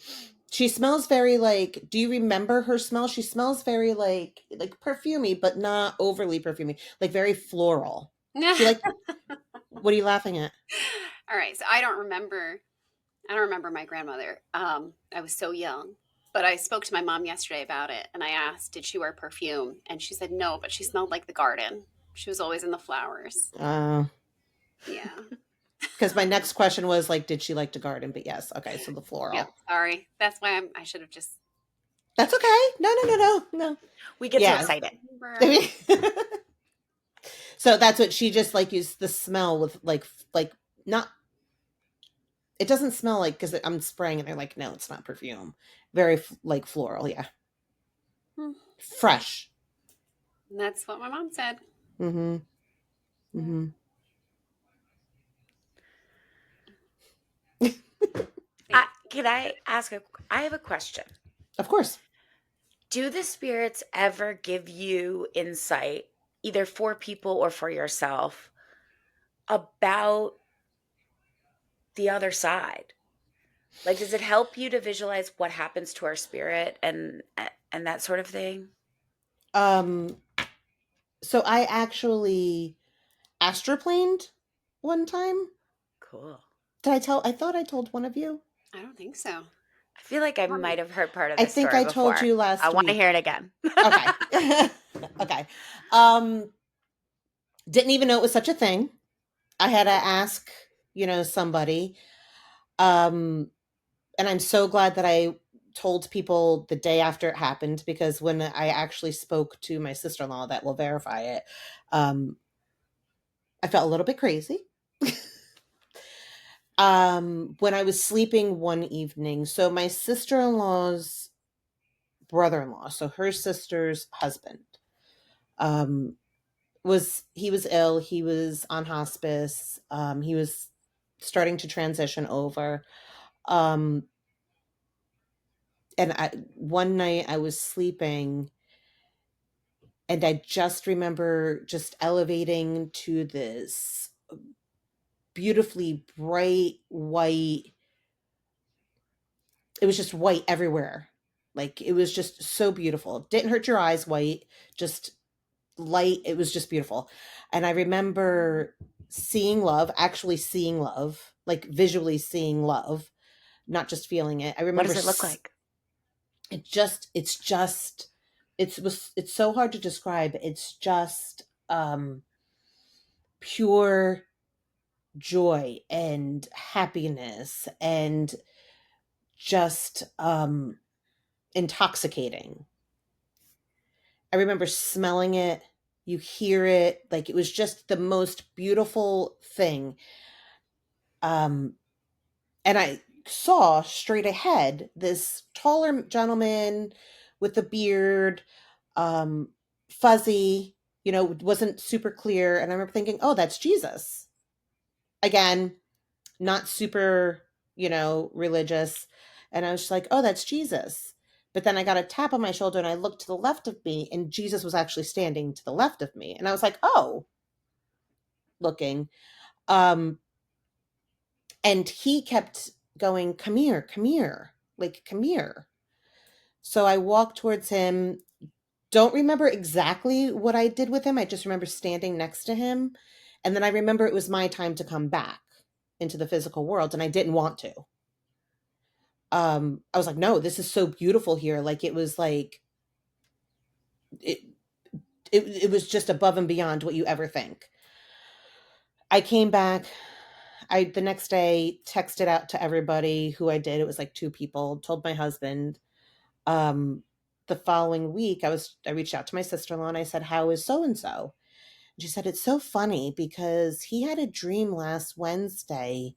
She smells very, like, do you remember her smell? She smells very like perfumey, but not overly perfumey. Like, very floral. She, like, what are you laughing at? All right. So I don't remember my grandmother. I was so young, but I spoke to my mom yesterday about it, and I asked, did she wear perfume? And she said no, but she smelled like the garden. She was always in the flowers. Yeah. Because my next question was, like, did she like to garden? But yes. Okay. So the floral. Yeah, sorry. That's why I should have just. That's okay. No. We get so excited. So that's what she just, like, used the smell with, like not. It doesn't smell like, because I'm spraying and they're like, no, it's not perfume. Very like floral. Yeah. Fresh. And that's what my mom said. Can I ask I have a question. Of course. Do the spirits ever give you insight, either for people or for yourself, about the other side? Like, does it help you to visualize what happens to our spirit and that sort of thing? So I actually astroplaned one time. Cool. I thought I told one of you. I don't think so. I feel like I might have heard part of this. I think I told you last week. I want to hear it again. Okay. Okay. Didn't even know it was such a thing. I had to ask, somebody. And I'm so glad that I told people the day after it happened, because when I actually spoke to my sister-in-law that will verify it, I felt a little bit crazy. When I was sleeping one evening, so my sister-in-law's brother-in-law, so her sister's husband, was ill. He was on hospice. He was starting to transition over. And one night I was sleeping, and I just remember just elevating to this beautifully bright white. It was just white everywhere. Like, it was just so beautiful. Didn't hurt your eyes, white, just light. It was just beautiful. And I remember actually seeing love, like visually seeing love, not just feeling it. I remember. What does it look like? It's so hard to describe. It's just pure joy and happiness and just intoxicating. I remember smelling it. You hear it. Like, it was just the most beautiful thing. And I saw straight ahead this taller gentleman with a beard, fuzzy, wasn't super clear. And I remember thinking, oh, that's Jesus. Again, not super, religious. And I was just like, oh, that's Jesus. But then I got a tap on my shoulder and I looked to the left of me, and Jesus was actually standing to the left of me. And I was like, oh, looking. And he kept going, come here, like, come here. So I walked towards him. Don't remember exactly what I did with him. I just remember standing next to him. And then I remember it was my time to come back into the physical world, and I didn't want to. I was like, no, this is so beautiful here. Like, it was like, it was just above and beyond what you ever think. I came back. The next day texted out to everybody who I did. It was like 2 people, told my husband. The following week I reached out to my sister-in-law and I said, how is so-and-so? And she said, it's so funny because he had a dream last Wednesday,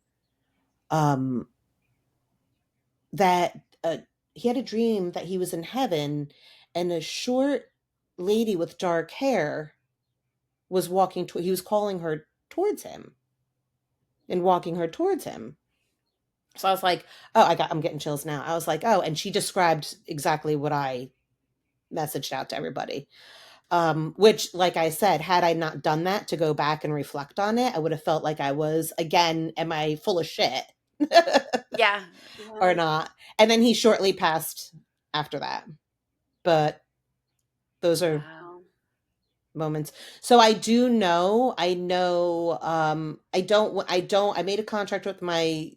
that he had a dream that he was in heaven and a short lady with dark hair was he was calling her towards him and walking her towards him. So I was like, oh, I'm getting chills now. I was like, oh, and she described exactly what I messaged out to everybody. Which, like I said, had I not done that to go back and reflect on it, I would have felt like I was, again, am I full of shit? Yeah. Or not. And then he shortly passed after that. But those are moments. So I know, I made a contract with my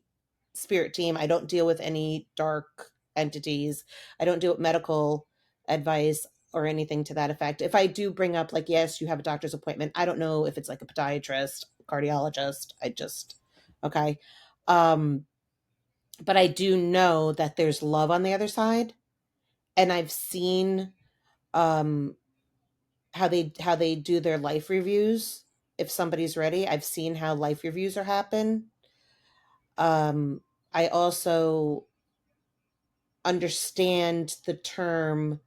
spirit team. I don't deal with any dark entities. I don't deal with medical advice or anything to that effect. If I do bring up, like, yes, you have a doctor's appointment, I don't know if it's like a podiatrist, cardiologist. Okay. But I do know that there's love on the other side. And I've seen how they do their life reviews. If somebody's ready, I've seen how life reviews are happen. I also understand the term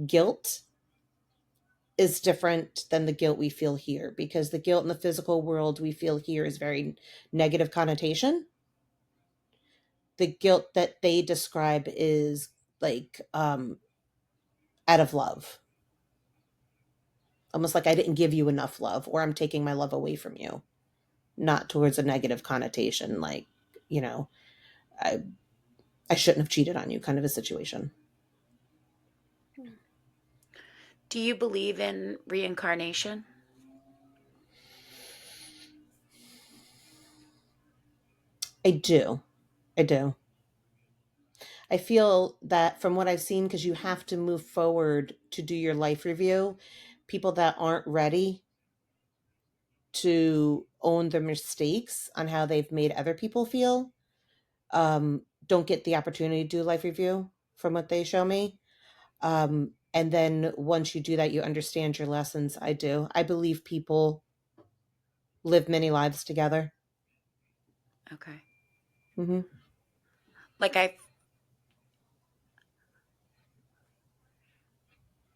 guilt is different than the guilt we feel here, because the guilt in the physical world we feel here is very negative connotation. The guilt that they describe is like out of love. Almost like I didn't give you enough love, or I'm taking my love away from you. Not towards a negative connotation, like, I shouldn't have cheated on you kind of a situation. Do you believe in reincarnation? I do. I feel that from what I've seen, because you have to move forward to do your life review, people that aren't ready to own their mistakes on how they've made other people feel, don't get the opportunity to do life review from what they show me. And then once you do that, you understand your lessons. I do. I believe people live many lives together. Okay. Mm-hmm. Like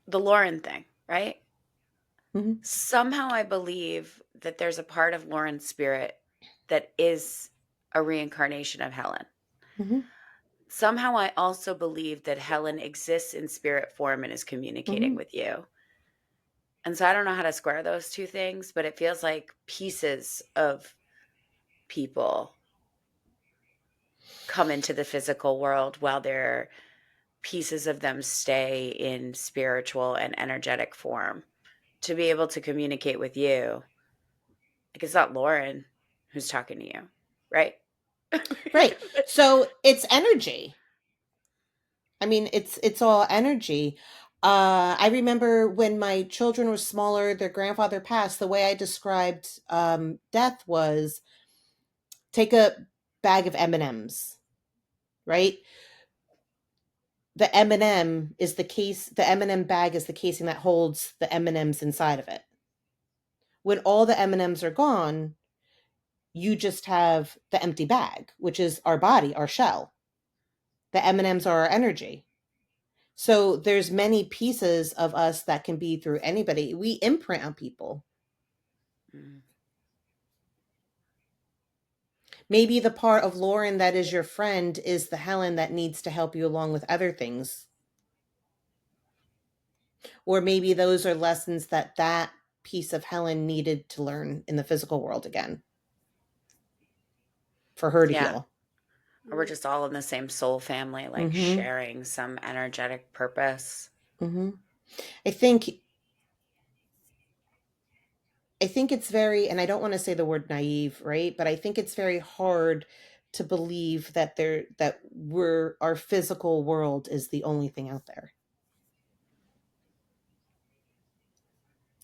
the Lauren thing, right? Mm-hmm. Somehow I believe that there's a part of Lauren's spirit that is a reincarnation of Helen. Mm-hmm. Somehow I also believe that Helen exists in spirit form and is communicating Mm-hmm. with you. And so I don't know how to square those two things, but it feels like pieces of people come into the physical world while their pieces of them stay in spiritual and energetic form to be able to communicate with you. Like, it's not Lauren who's talking to you, right? Right. So it's energy. I mean, it's all energy. I remember when my children were smaller, their grandfather passed. The way I described death was take a bag of M&Ms, right? The M&M is the case. The M&M bag is the casing that holds the M&Ms inside of it. When all the M&Ms are gone, you just have the empty bag, which is our body, our shell. The M&Ms are our energy. So there's many pieces of us that can be through anybody. We imprint on people. Mm. Maybe the part of Lauren that is your friend is the Helen that needs to help you along with other things. Or maybe those are lessons that piece of Helen needed to learn in the physical world again for her to Yeah. heal. Or we're just all in the same soul family, like Mm-hmm. sharing some energetic purpose. Mm-hmm. I think it's very, and I don't want to say the word naive, right? But I think it's very hard to believe that our physical world is the only thing out there.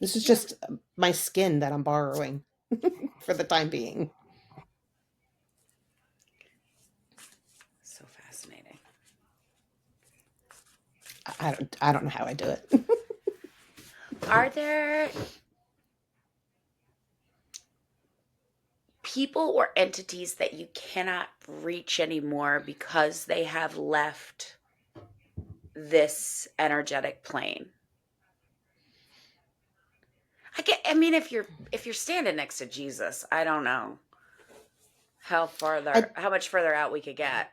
This is just my skin that I'm borrowing for the time being. So fascinating. I don't know how I do it. Are there people or entities that you cannot reach anymore because they have left this energetic plane? I mean, if you're standing next to Jesus, I don't know how much further out we could get.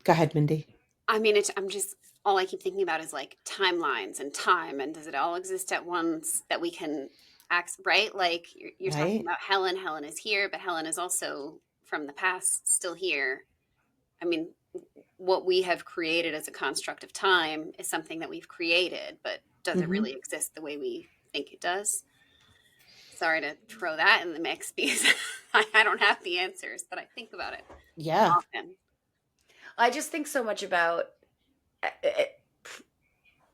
Go ahead, Mindy. I mean, I'm just, all I keep thinking about is like timelines and time, and does it all exist at once that we can right? Like you're talking Right? about Helen. Helen is here, but Helen is also from the past still here. I mean, what we have created as a construct of time is something that we've created, but does it really exist the way we think it does? Sorry to throw that in the mix because I don't have the answers, but I think about it Yeah. often. I just think so much about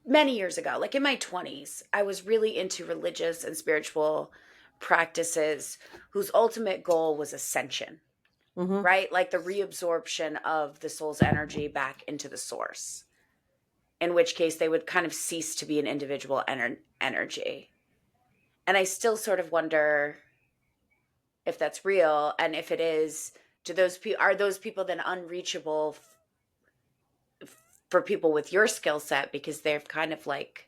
many years ago, like in my 20s, I was really into religious and spiritual practices whose ultimate goal was ascension, right? Like the reabsorption of the soul's energy back into the source, in which case they would kind of cease to be an individual energy. And I still sort of wonder if that's real, and if it is, are those people then unreachable for people with your skill set because they've kind of like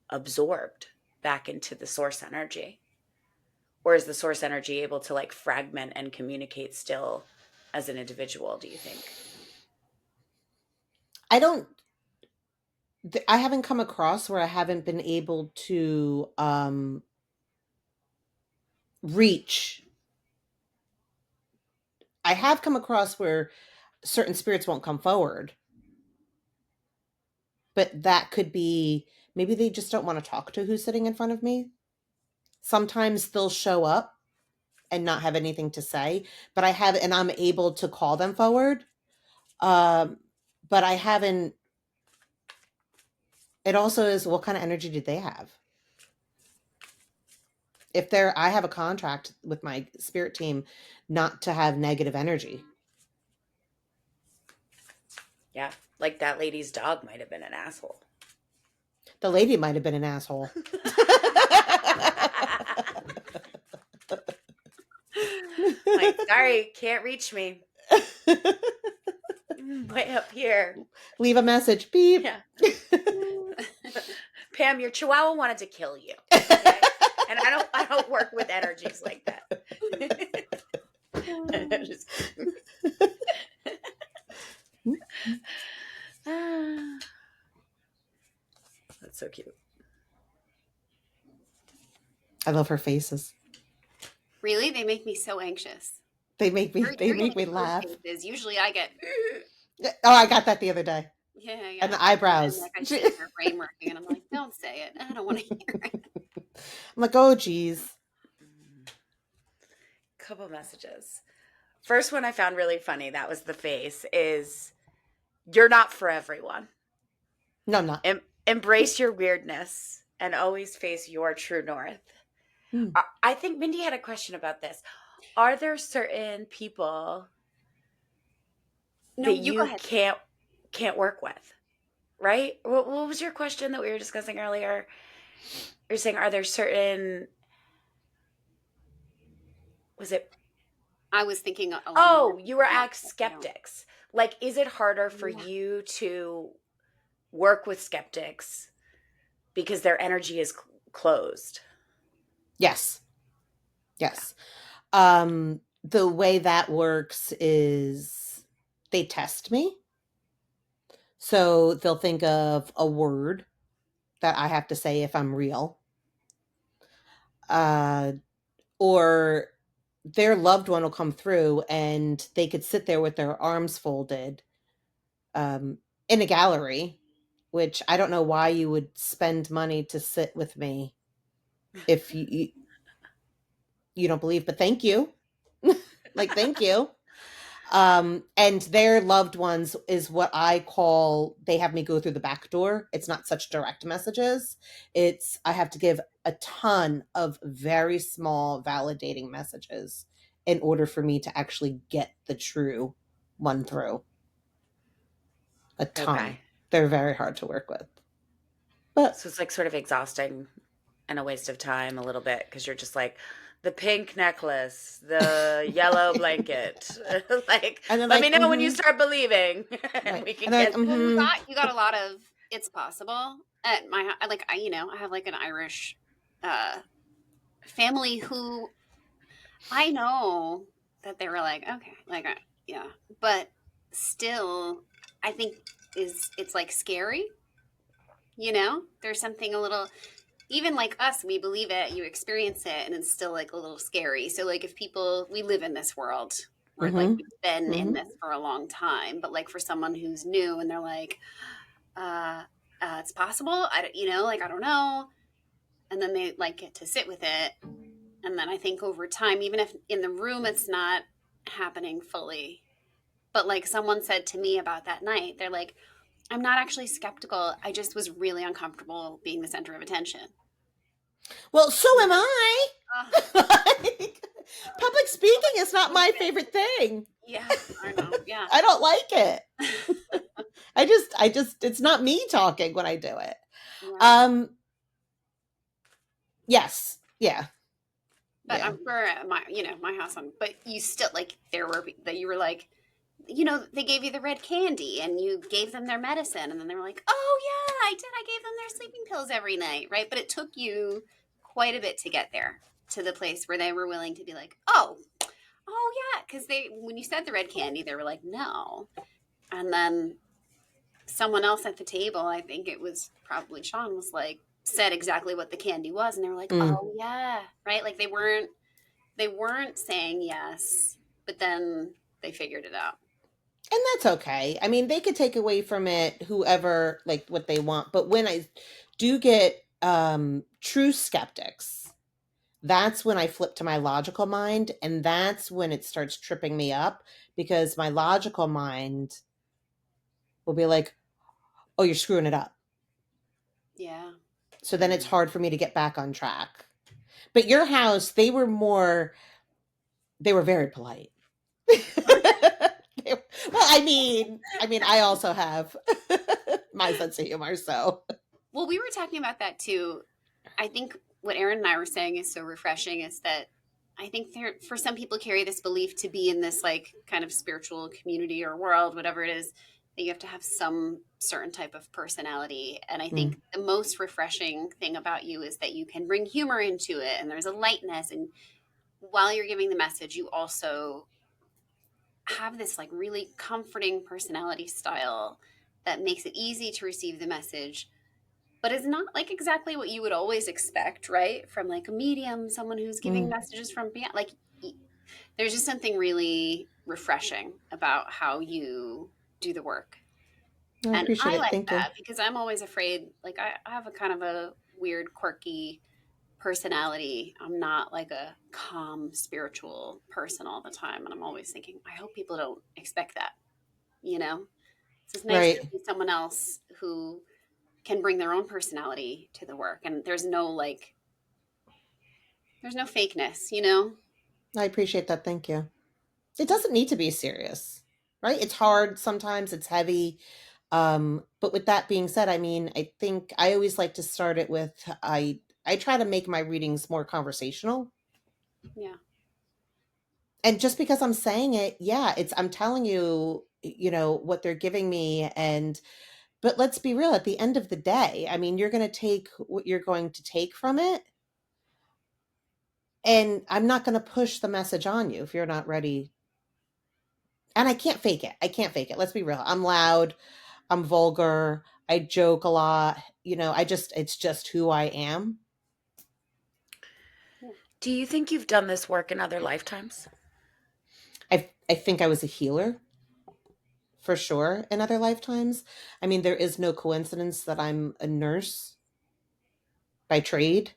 absorbed back into the source energy? Or is the source energy able to like fragment and communicate still as an individual, do you think? I haven't come across where I haven't been able to reach. I have come across where certain spirits won't come forward. But that could be, maybe they just don't want to talk to who's sitting in front of me. Sometimes they'll show up and not have anything to say, but I'm able to call them forward. But I haven't. It also is, what kind of energy did they have? I have a contract with my spirit team not to have negative energy. Yeah, like that lady's dog might have been an asshole. The lady might have been an asshole. Like, sorry, can't reach me. way up here. Leave a message. Beep. Yeah. Pam, your chihuahua wanted to kill you. Okay? And I don't work with energies like that. Just That's so cute. I love her faces. Really? They make me so anxious. They make me You're laugh. faces. Usually I get, Oh, I got that the other day. yeah. And the eyebrows. And like I see her brain working, and I'm like, don't say it. I don't want to hear it. I'm like, oh, geez. Couple messages. First one I found really funny, that was the face, is you're not for everyone. No, I'm not. Embrace your weirdness and always face your true north. I think Mindy had a question about this. Are there certain people that you can't work with? Right? What was your question that we were discussing earlier? You're saying, are there certain... Was it... I was thinking... you were asked skeptics. Like, is it harder for you to work with skeptics because their energy is closed? Yes. The way that works is they test me. So they'll think of a word that I have to say if I'm real. Or their loved one will come through and they could sit there with their arms folded in a gallery, which I don't know why you would spend money to sit with me if you don't believe, but thank you. Like, thank you. And their loved ones is what I call, they have me go through the back door. It's not such direct messages. I have to give a ton of very small validating messages in order for me to actually get the true one through. A ton. Okay. They're very hard to work with. But so it's like sort of exhausting and a waste of time a little bit, because you're just like, the pink necklace, the yellow blanket. Like, let me know when you start believing. And we can get. You got a lot of it's possible at my I have like an Irish family who I know that they were like, okay, like yeah, but still I think it's like scary. There's something a little. Even like us, we believe it, you experience it, and it's still like a little scary. So like if we live in this world where like we've been in this for a long time, but like for someone who's new and they're like, it's possible. I don't know. And then they like get to sit with it. And then I think over time, even if in the room, it's not happening fully, but like someone said to me about that night, they're like, I'm not actually skeptical. I just was really uncomfortable being the center of attention. Well, so am I. Public speaking is not my favorite thing. Yeah, I know. Yeah. I don't like it. I just, it's not me talking when I do it. Yeah. Yes. Yeah. But I'm for my house but you still like, there were that you were like, they gave you the red candy and you gave them their medicine. And then they were like, oh, yeah, I did. I gave them their sleeping pills every night. Right. But it took you quite a bit to get there to the place where they were willing to be like, oh, yeah. Because when you said the red candy, they were like, no. And then someone else at the table, I think it was probably Sean, was like, said exactly what the candy was. And they were like, oh, yeah. Right. Like they weren't saying yes, but then they figured it out. And that's okay. I mean, they could take away from it whoever, like, what they want. But when I do get true skeptics, that's when I flip to my logical mind. And that's when it starts tripping me up, because my logical mind will be like, oh, you're screwing it up. Yeah. So then it's hard for me to get back on track. But your house, they were very polite. Well, I mean, I also have my sense of humor, so. Well, we were talking about that too. I think what Erin and I were saying is so refreshing is that I think for some people carry this belief to be in this like kind of spiritual community or world, whatever it is, that you have to have some certain type of personality. And I think the most refreshing thing about you is that you can bring humor into it, and there's a lightness. And while you're giving the message, you also have this like really comforting personality style that makes it easy to receive the message, but it's not like exactly what you would always expect, right? From like a medium, someone who's giving messages from beyond. Like, there's just something really refreshing about how you do the work. I And appreciate I it. like Thank you. that because I'm always afraid, like, I have a kind of a weird, quirky personality. I'm not like a calm, spiritual person all the time. And I'm always thinking, I hope people don't expect that, you know? So it's nice to Right. see someone else who can bring their own personality to the work. And there's no like, there's no fakeness, you know? I appreciate that. Thank you. It doesn't need to be serious, right? It's hard sometimes, it's heavy. But with that being said, I mean, I think I always like to start it with I try to make my readings more conversational. Yeah. And just because I'm saying it, yeah, it's I'm telling you, what they're giving me. And but let's be real, at the end of the day, I mean, you're going to take what you're going to take from it. And I'm not going to push the message on you if you're not ready. And I can't fake it. I can't fake it. Let's be real. I'm loud. I'm vulgar. I joke a lot. It's just who I am. Do you think you've done this work in other lifetimes? I think I was a healer for sure in other lifetimes. I mean, there is no coincidence that I'm a nurse by trade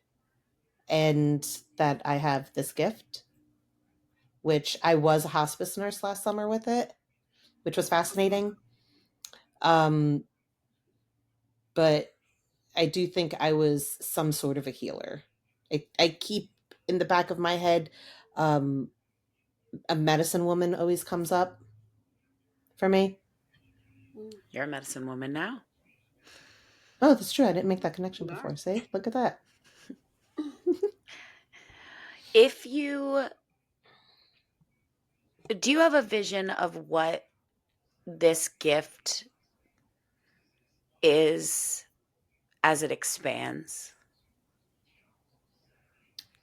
and that I have this gift, which I was a hospice nurse last summer with it, which was fascinating. But I do think I was some sort of a healer. I keep in the back of my head, um, a medicine woman always comes up for me. You're a medicine woman now. Oh, that's true. I didn't make that connection You before. are. See, look at that. If you do, you have a vision of what this gift is as it expands?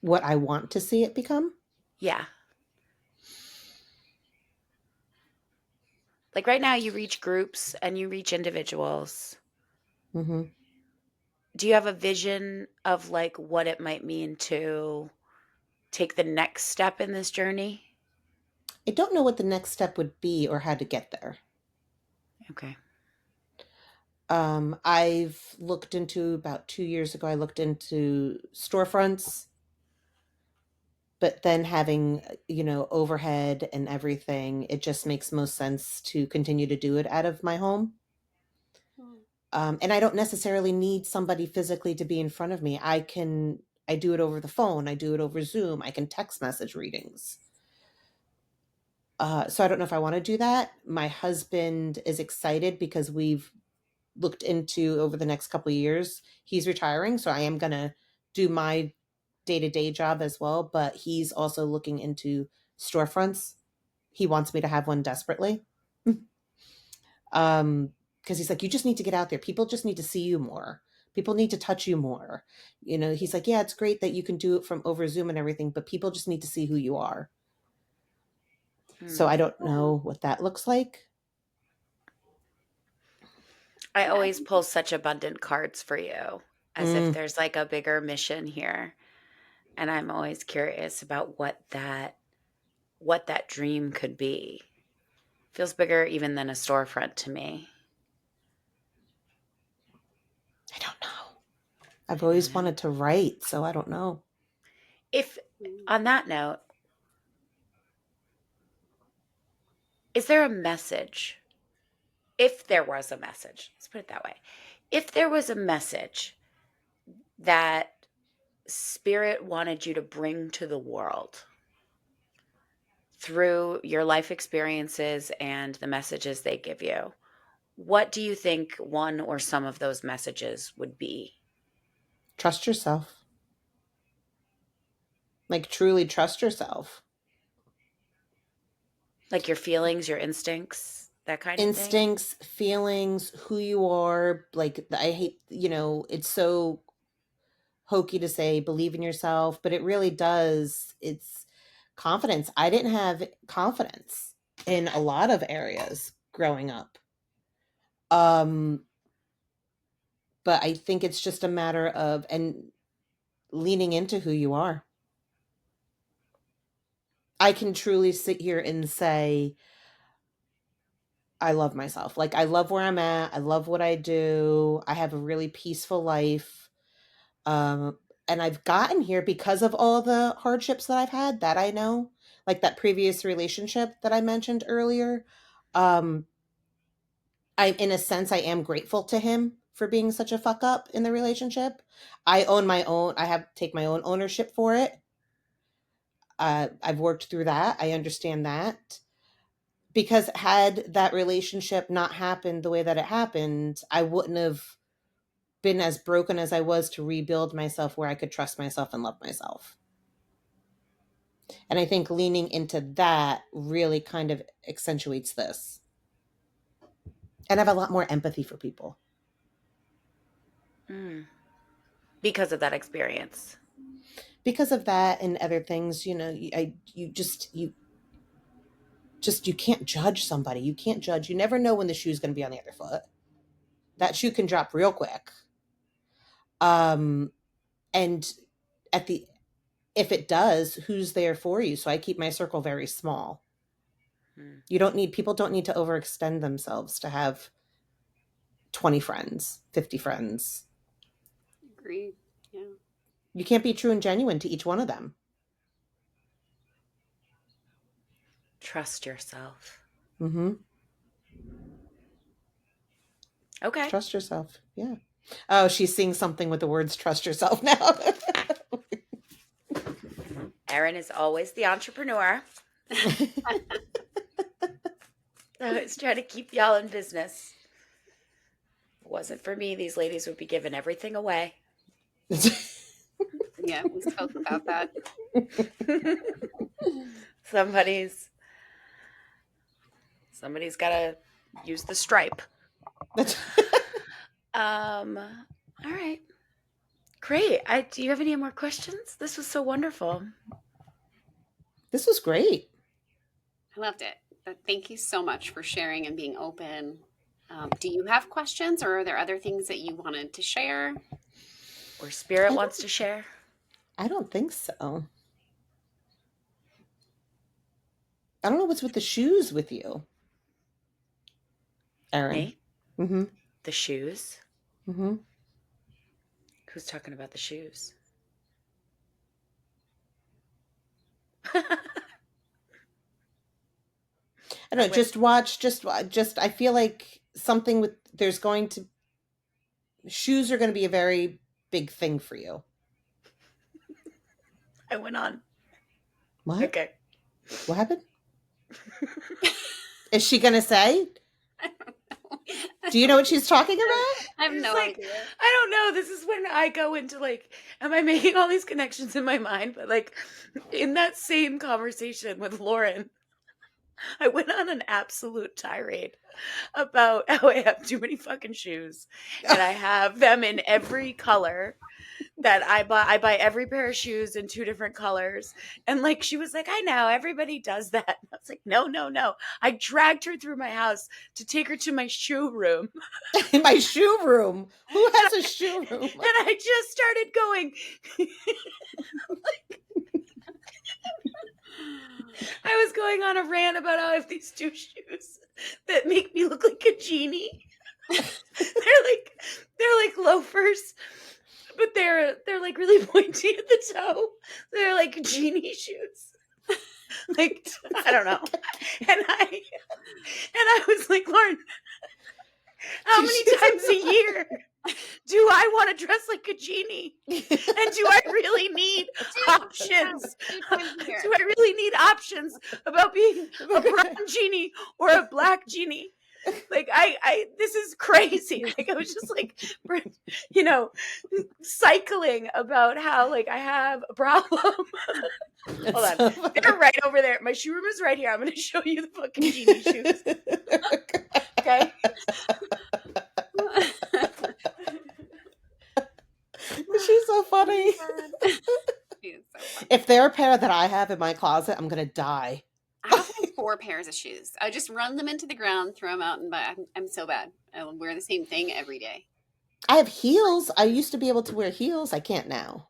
What I want to see it become? Yeah. Like right now, you reach groups and you reach individuals. Mm-hmm. Do you have a vision of like what it might mean to take the next step in this journey? I don't know what the next step would be or how to get there. Okay. I've looked into about 2 years ago, I looked into storefronts, but then having, overhead and everything, it just makes most sense to continue to do it out of my home. And I don't necessarily need somebody physically to be in front of me. I do it over the phone. I do it over Zoom. I can text message readings. So I don't know if I want to do that. My husband is excited because we've looked into over the next couple of years. He's retiring, so I am going to do my day-to-day job as well, but he's also looking into storefronts. He wants me to have one desperately. Because he's like, you just need to get out there. People just need to see you more. People need to touch you more. He's like, yeah, it's great that you can do it from over Zoom and everything, but people just need to see who you are. So I don't know what that looks like. I always pull such abundant cards for you, as if there's like a bigger mission here. And I'm always curious about what that dream could be. Feels bigger even than a storefront to me. I don't know. I've always wanted to write, so I don't know. If, on that note, is there a message? If there was a message, let's put it that way. If there was a message that Spirit wanted you to bring to the world through your life experiences and the messages they give you, what do you think one or some of those messages would be? Trust yourself. Like, truly trust yourself. Like your feelings, your instincts? that kind of thing. Instincts, feelings, who you are. Like, I hate, it's so hokey to say believe in yourself, but it really does. It's confidence. I didn't have confidence in a lot of areas growing up. But I think it's just a matter of leaning into who you are. I can truly sit here and say, I love myself. Like, I love where I'm at. I love what I do. I have a really peaceful life. And I've gotten here because of all the hardships that I've had, that I know, like that previous relationship that I mentioned earlier. In a sense, I am grateful to him for being such a fuck up in the relationship. I take my own ownership for it. I've worked through that. I understand that. Because had that relationship not happened the way that it happened, I wouldn't have been as broken as I was to rebuild myself where I could trust myself and love myself. And I think leaning into that really kind of accentuates this. And I have a lot more empathy for people. Because of that experience. Because of that and other things, you can't judge somebody. You can't judge. You never know when the shoe's going to be on the other foot. That shoe can drop real quick. And if it does, who's there for you? So I keep my circle very small. People don't need to overextend themselves to have 20 friends, 50 friends. Agreed. Yeah. You can't be true and genuine to each one of them. Trust yourself. Mm-hmm. Okay. Trust yourself. Yeah. Oh, she's seeing something with the words trust yourself now. Erin is always the entrepreneur. I was trying to keep y'all in business. If it wasn't for me, these ladies would be giving everything away. Yeah, we spoke about that. Somebody's got to use the stripe. All right. Great. Do you have any more questions? This was so wonderful. This was great. I loved it. But thank you so much for sharing and being open. Do you have questions, or are there other things that you wanted to share? Or Spirit wants to share? I don't think so. I don't know what's with the shoes with you, Erin. Me? Mm-hmm. The shoes? Mm-hmm. Who's talking about the shoes? I don't know. I feel like shoes are going to be a very big thing for you. I went on. What? Okay. What happened? Is she going to say? I don't know. Do you know what she's talking about? I have no idea. I don't know. This is when I go into am I making all these connections in my mind? But in that same conversation with Lauren, I went on an absolute tirade about how I have too many fucking shoes and I have them in every color that I buy every pair of shoes in 2 different colors. And she was like, I know everybody does that. And I was like, no. I dragged her through my house to take her to my shoe room. In my shoe room? Who has a shoe room? And I just started going. I was going on a rant about how I have these 2 shoes that make me look like a genie. they're like loafers, but they're really pointy at the toe. They're like genie shoes. I don't know. And I was like, Lauren, how many times a year do I want to dress like a genie? And do I really need options? Do I really need options about being a brown genie or a black genie? Like this is crazy. Like I was just like, you know, cycling about how like I have a problem. Hold on. So They're right over there. My shoe room is right here. I'm going to show you the fucking genie shoes. Okay. She's so funny. She is so funny. If they're a pair that I have in my closet, I'm gonna die. I have like 4 pairs of shoes. I just run them into the ground, throw them out, and I'm so bad. I wear the same thing every day. I have heels. I used to be able to wear heels. I can't now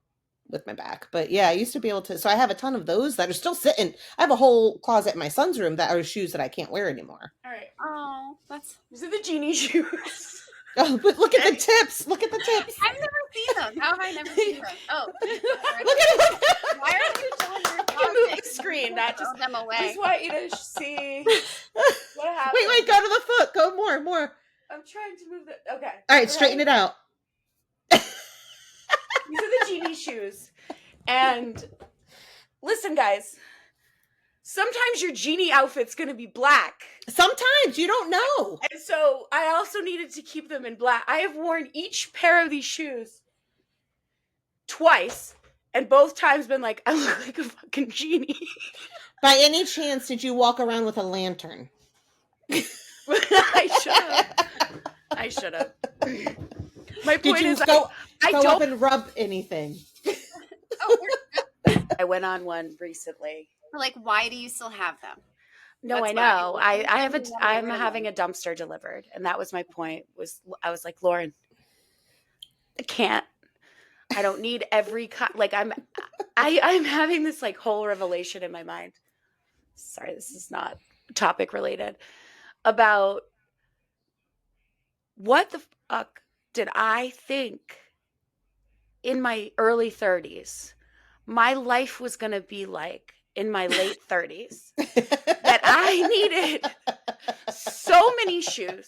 with my back. But yeah, I used to be able to. So I have a ton of those that are still sitting. I have a whole closet in my son's room that are shoes that I can't wear anymore. All right. Oh, These are the genie shoes. Oh, but look at the tips. Look at the tips. I've never seen those. How have I never seen those? Oh, Look at it. why are you showing your You can closet? move the screen. That just, Throw them I away. just want you to see what happened. Wait, go to the foot. Go more. I'm trying to move the. Okay. All right, straighten it out. These are the genie shoes. And listen, guys. Sometimes your genie outfit's going to be black. Sometimes you don't know. And so I also needed to keep them in black. I have worn each pair of these shoes twice. And both times been like, I look like a fucking genie. By any chance, did you walk around with a lantern? I should have. My Did point you is, go I up don't. and rub anything? Oh, I went on one recently. like, why do you still have them? No, That's I why know. I I have a. never I'm wear them. having a dumpster delivered, and that was my point. I was like, Lauren, I can't. I don't need every like I'm having this like whole revelation in my mind. Sorry, this is not topic related. About what the fuck did I think in my early 30s my life was going to be like in my late 30s, that I needed so many shoes,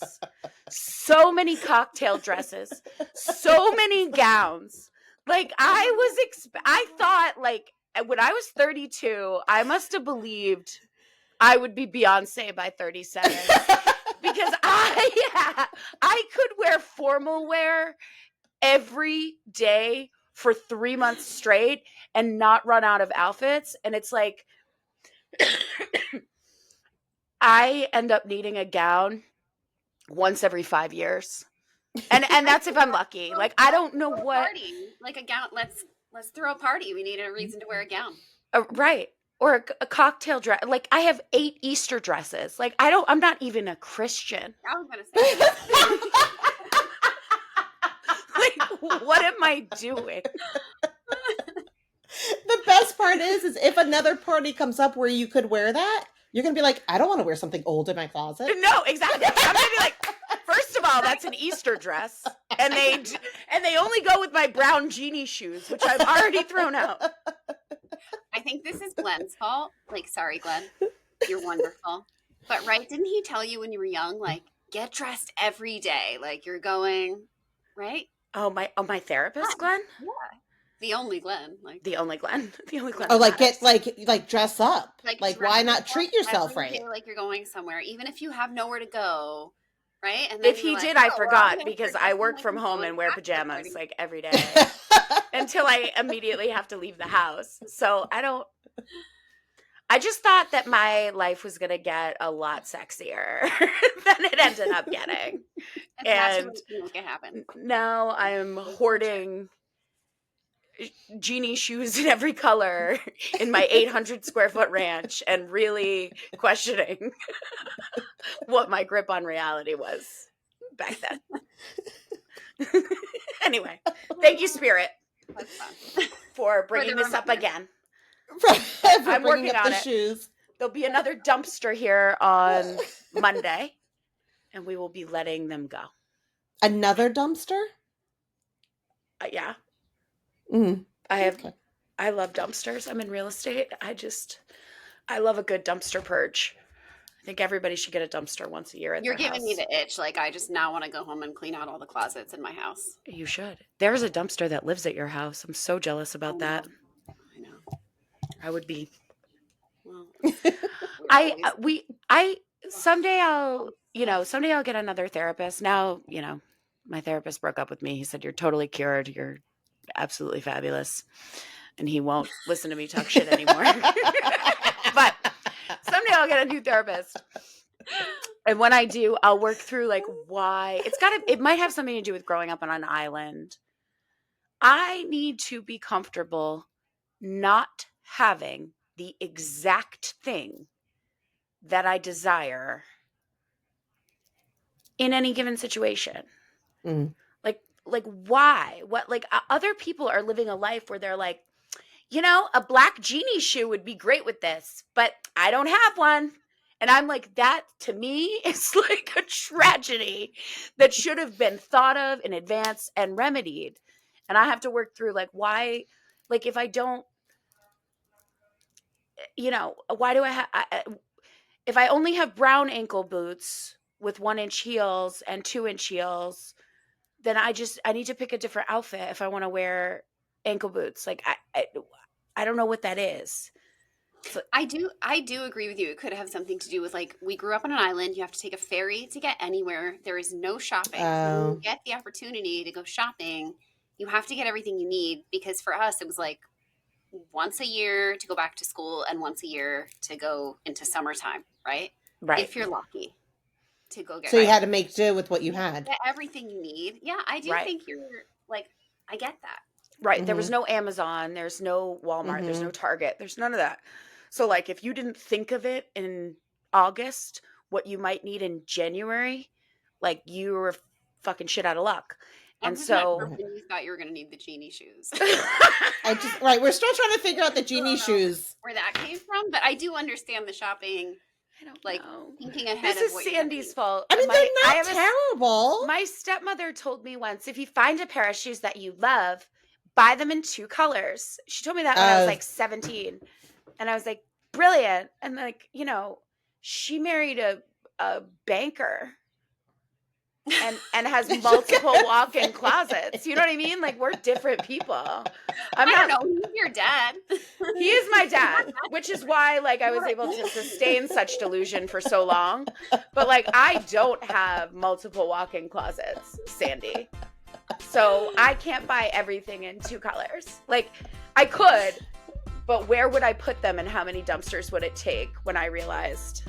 so many cocktail dresses, so many gowns. Like I thought like when I was 32, I must have believed I would be Beyonce by 37 because I could wear formal wear every day for 3 months straight and not run out of outfits. And it's like, I end up needing a gown once every 5 years. And that's if I'm lucky. Like, I don't know what. Party. Like a gown. Let's throw a party. We need a reason to wear a gown. Right. Or a cocktail dress. Like, I have 8 Easter dresses. Like, I'm not even a Christian. I was going to say. Like, what am I doing? The best part is if another party comes up where you could wear that, you're going to be like, I don't want to wear something old in my closet. No, exactly. I'm going to be like, first of all, that's an Easter dress. And they only go with my brown genie shoes, which I've already thrown out. I think this is Glenn's fault. Like, sorry, Glenn. You're wonderful. But right, didn't he tell you when you were young, like, get dressed every day? Like, you're going, right? Oh, my therapist, Glenn? Yeah. The only Glenn. Like, The only Glenn. Oh, like get like dress up. Like dress why not up treat yourself every right? day like you're going somewhere, even if you have nowhere to go, right? And If you're he like, did, "Oh, I well, forgot I'm because gonna I dress work like from I'm home going and wear cocktail pajamas party." like every day until I immediately have to leave the house. So I just thought that my life was going to get a lot sexier than it ended up getting. That's And what you make it happen. now I'm hoarding genie shoes in every color in my 800 square foot ranch and really questioning what my grip on reality was back then. Anyway, thank you, Spirit, That's fun. for bringing this up reminder. again. For I'm bringing working up on the it. shoes. There'll be another dumpster here on Monday, and we will be letting them go. Another dumpster? Yeah, Mm. I love dumpsters. I'm in real estate. I love a good dumpster purge. I think everybody should get a dumpster once a year at You're their giving house. me the itch. Like, I just now want to go home and clean out all the closets in my house. You should. There's a dumpster that lives at your house. I'm so jealous about that. I know. I would be. Well, Someday I'll someday I'll get another therapist. Now, my therapist broke up with me. He said, "You're totally cured. You're absolutely fabulous." And he won't listen to me talk shit anymore. But someday I'll get a new therapist. And when I do, I'll work through like why. It might have something to do with growing up on an island. I need to be comfortable not having the exact thing that I desire in any given situation. Mm. Like why? What, like other people are living a life where they're like, a black genie shoe would be great with this, but I don't have one. And I'm like, that to me is like a tragedy that should have been thought of in advance and remedied. And I have to work through like why, like if I don't, why do if I only have brown ankle boots with 1-inch heels and 2-inch heels, then I need to pick a different outfit if I want to wear ankle boots. Like I don't know what that is. So, I do agree with you. It could have something to do with like we grew up on an island. You have to take a ferry to get anywhere. There is no shopping. So when you get the opportunity to go shopping, you have to get everything you need, because for us it was like once a year to go back to school and once a year to go into summertime, right? Right. If you're lucky to go get. So you had to make do with what you had. Get everything you need. Yeah, I do think you're like, I get that. Right. Mm-hmm. There was no Amazon. There's no Walmart. Mm-hmm. There's no Target. There's none of that. So like if you didn't think of it in August, what you might need in January, like you were fucking shit out of luck. And so you thought you were going to need the genie shoes. We're still trying to figure out the genie shoes. Where that came from, but I do understand the shopping. I don't know. Thinking ahead. This is Sandy's fault. I mean, they're not terrible. My stepmother told me once, if you find a pair of shoes that you love, buy them in 2 colors. She told me that when I was like 17. And I was like, brilliant. And like, she married a banker and has multiple walk-in closets. You know what I mean? Like we're different people. I don't know. He's your dad. He is my dad, which is why like I was able to sustain such delusion for so long. But like I don't have multiple walk-in closets, Sandy. So I can't buy everything in 2 colors. Like I could, but where would I put them and how many dumpsters would it take when I realized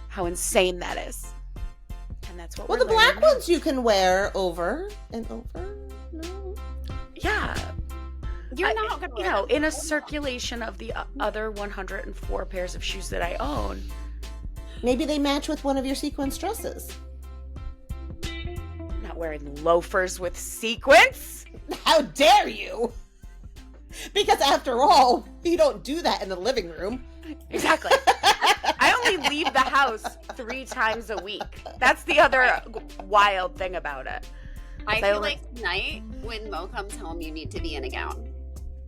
how insane that is? And that's what the black ones you can wear over and over. No. Yeah. You're not going to wear them. In a circulation of the other 104 pairs of shoes that I own. Maybe they match with one of your sequence dresses. I'm not wearing loafers with sequins. How dare you? Because after all, you don't do that in the living room. Exactly. I only leave the house 3 times a week. That's the other wild thing about it. I feel like tonight when Mo comes home, you need to be in a gown.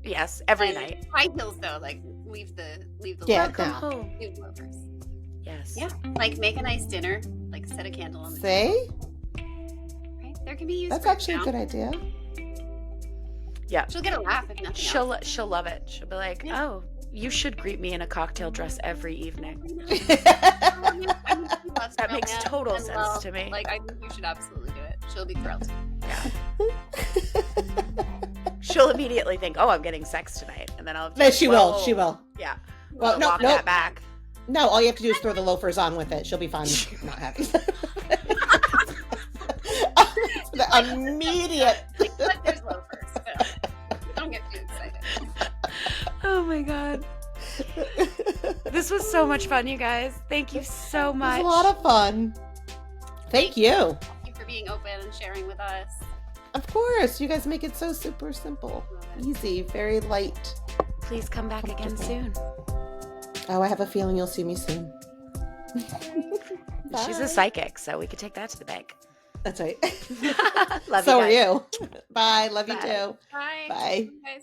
Yes, every night. High heels though, like leave the Welcome home. Leave the loafers. Yes. Yeah. Like make a nice dinner, like set a candle on the table. Right? There can be used. That's actually a good idea. Yeah. She'll get a laugh if nothing else. She'll love it. She'll be like, oh, you should greet me in a cocktail dress every evening. That makes total sense to me. Like, I think you should absolutely do it. She'll be thrilled. Yeah. She'll immediately think, oh, I'm getting sex tonight. And then I'll No, she will. She will. Yeah. Well, walk that back. No, all you have to do is throw the loafers on with it. She'll be fine not having the immediate. But there's loafers. So don't get too excited. Oh my God. This was so much fun, you guys. Thank you so much. It was a lot of fun. Thank you. Thank you for being open and sharing with us. Of course. You guys make it so super simple. Easy. Very light. Please come back again soon. Oh, I have a feeling you'll see me soon. She's a psychic, so we could take that to the bank. That's right. Love so you guys. are you. Bye. Love you too. Bye. Bye. Bye.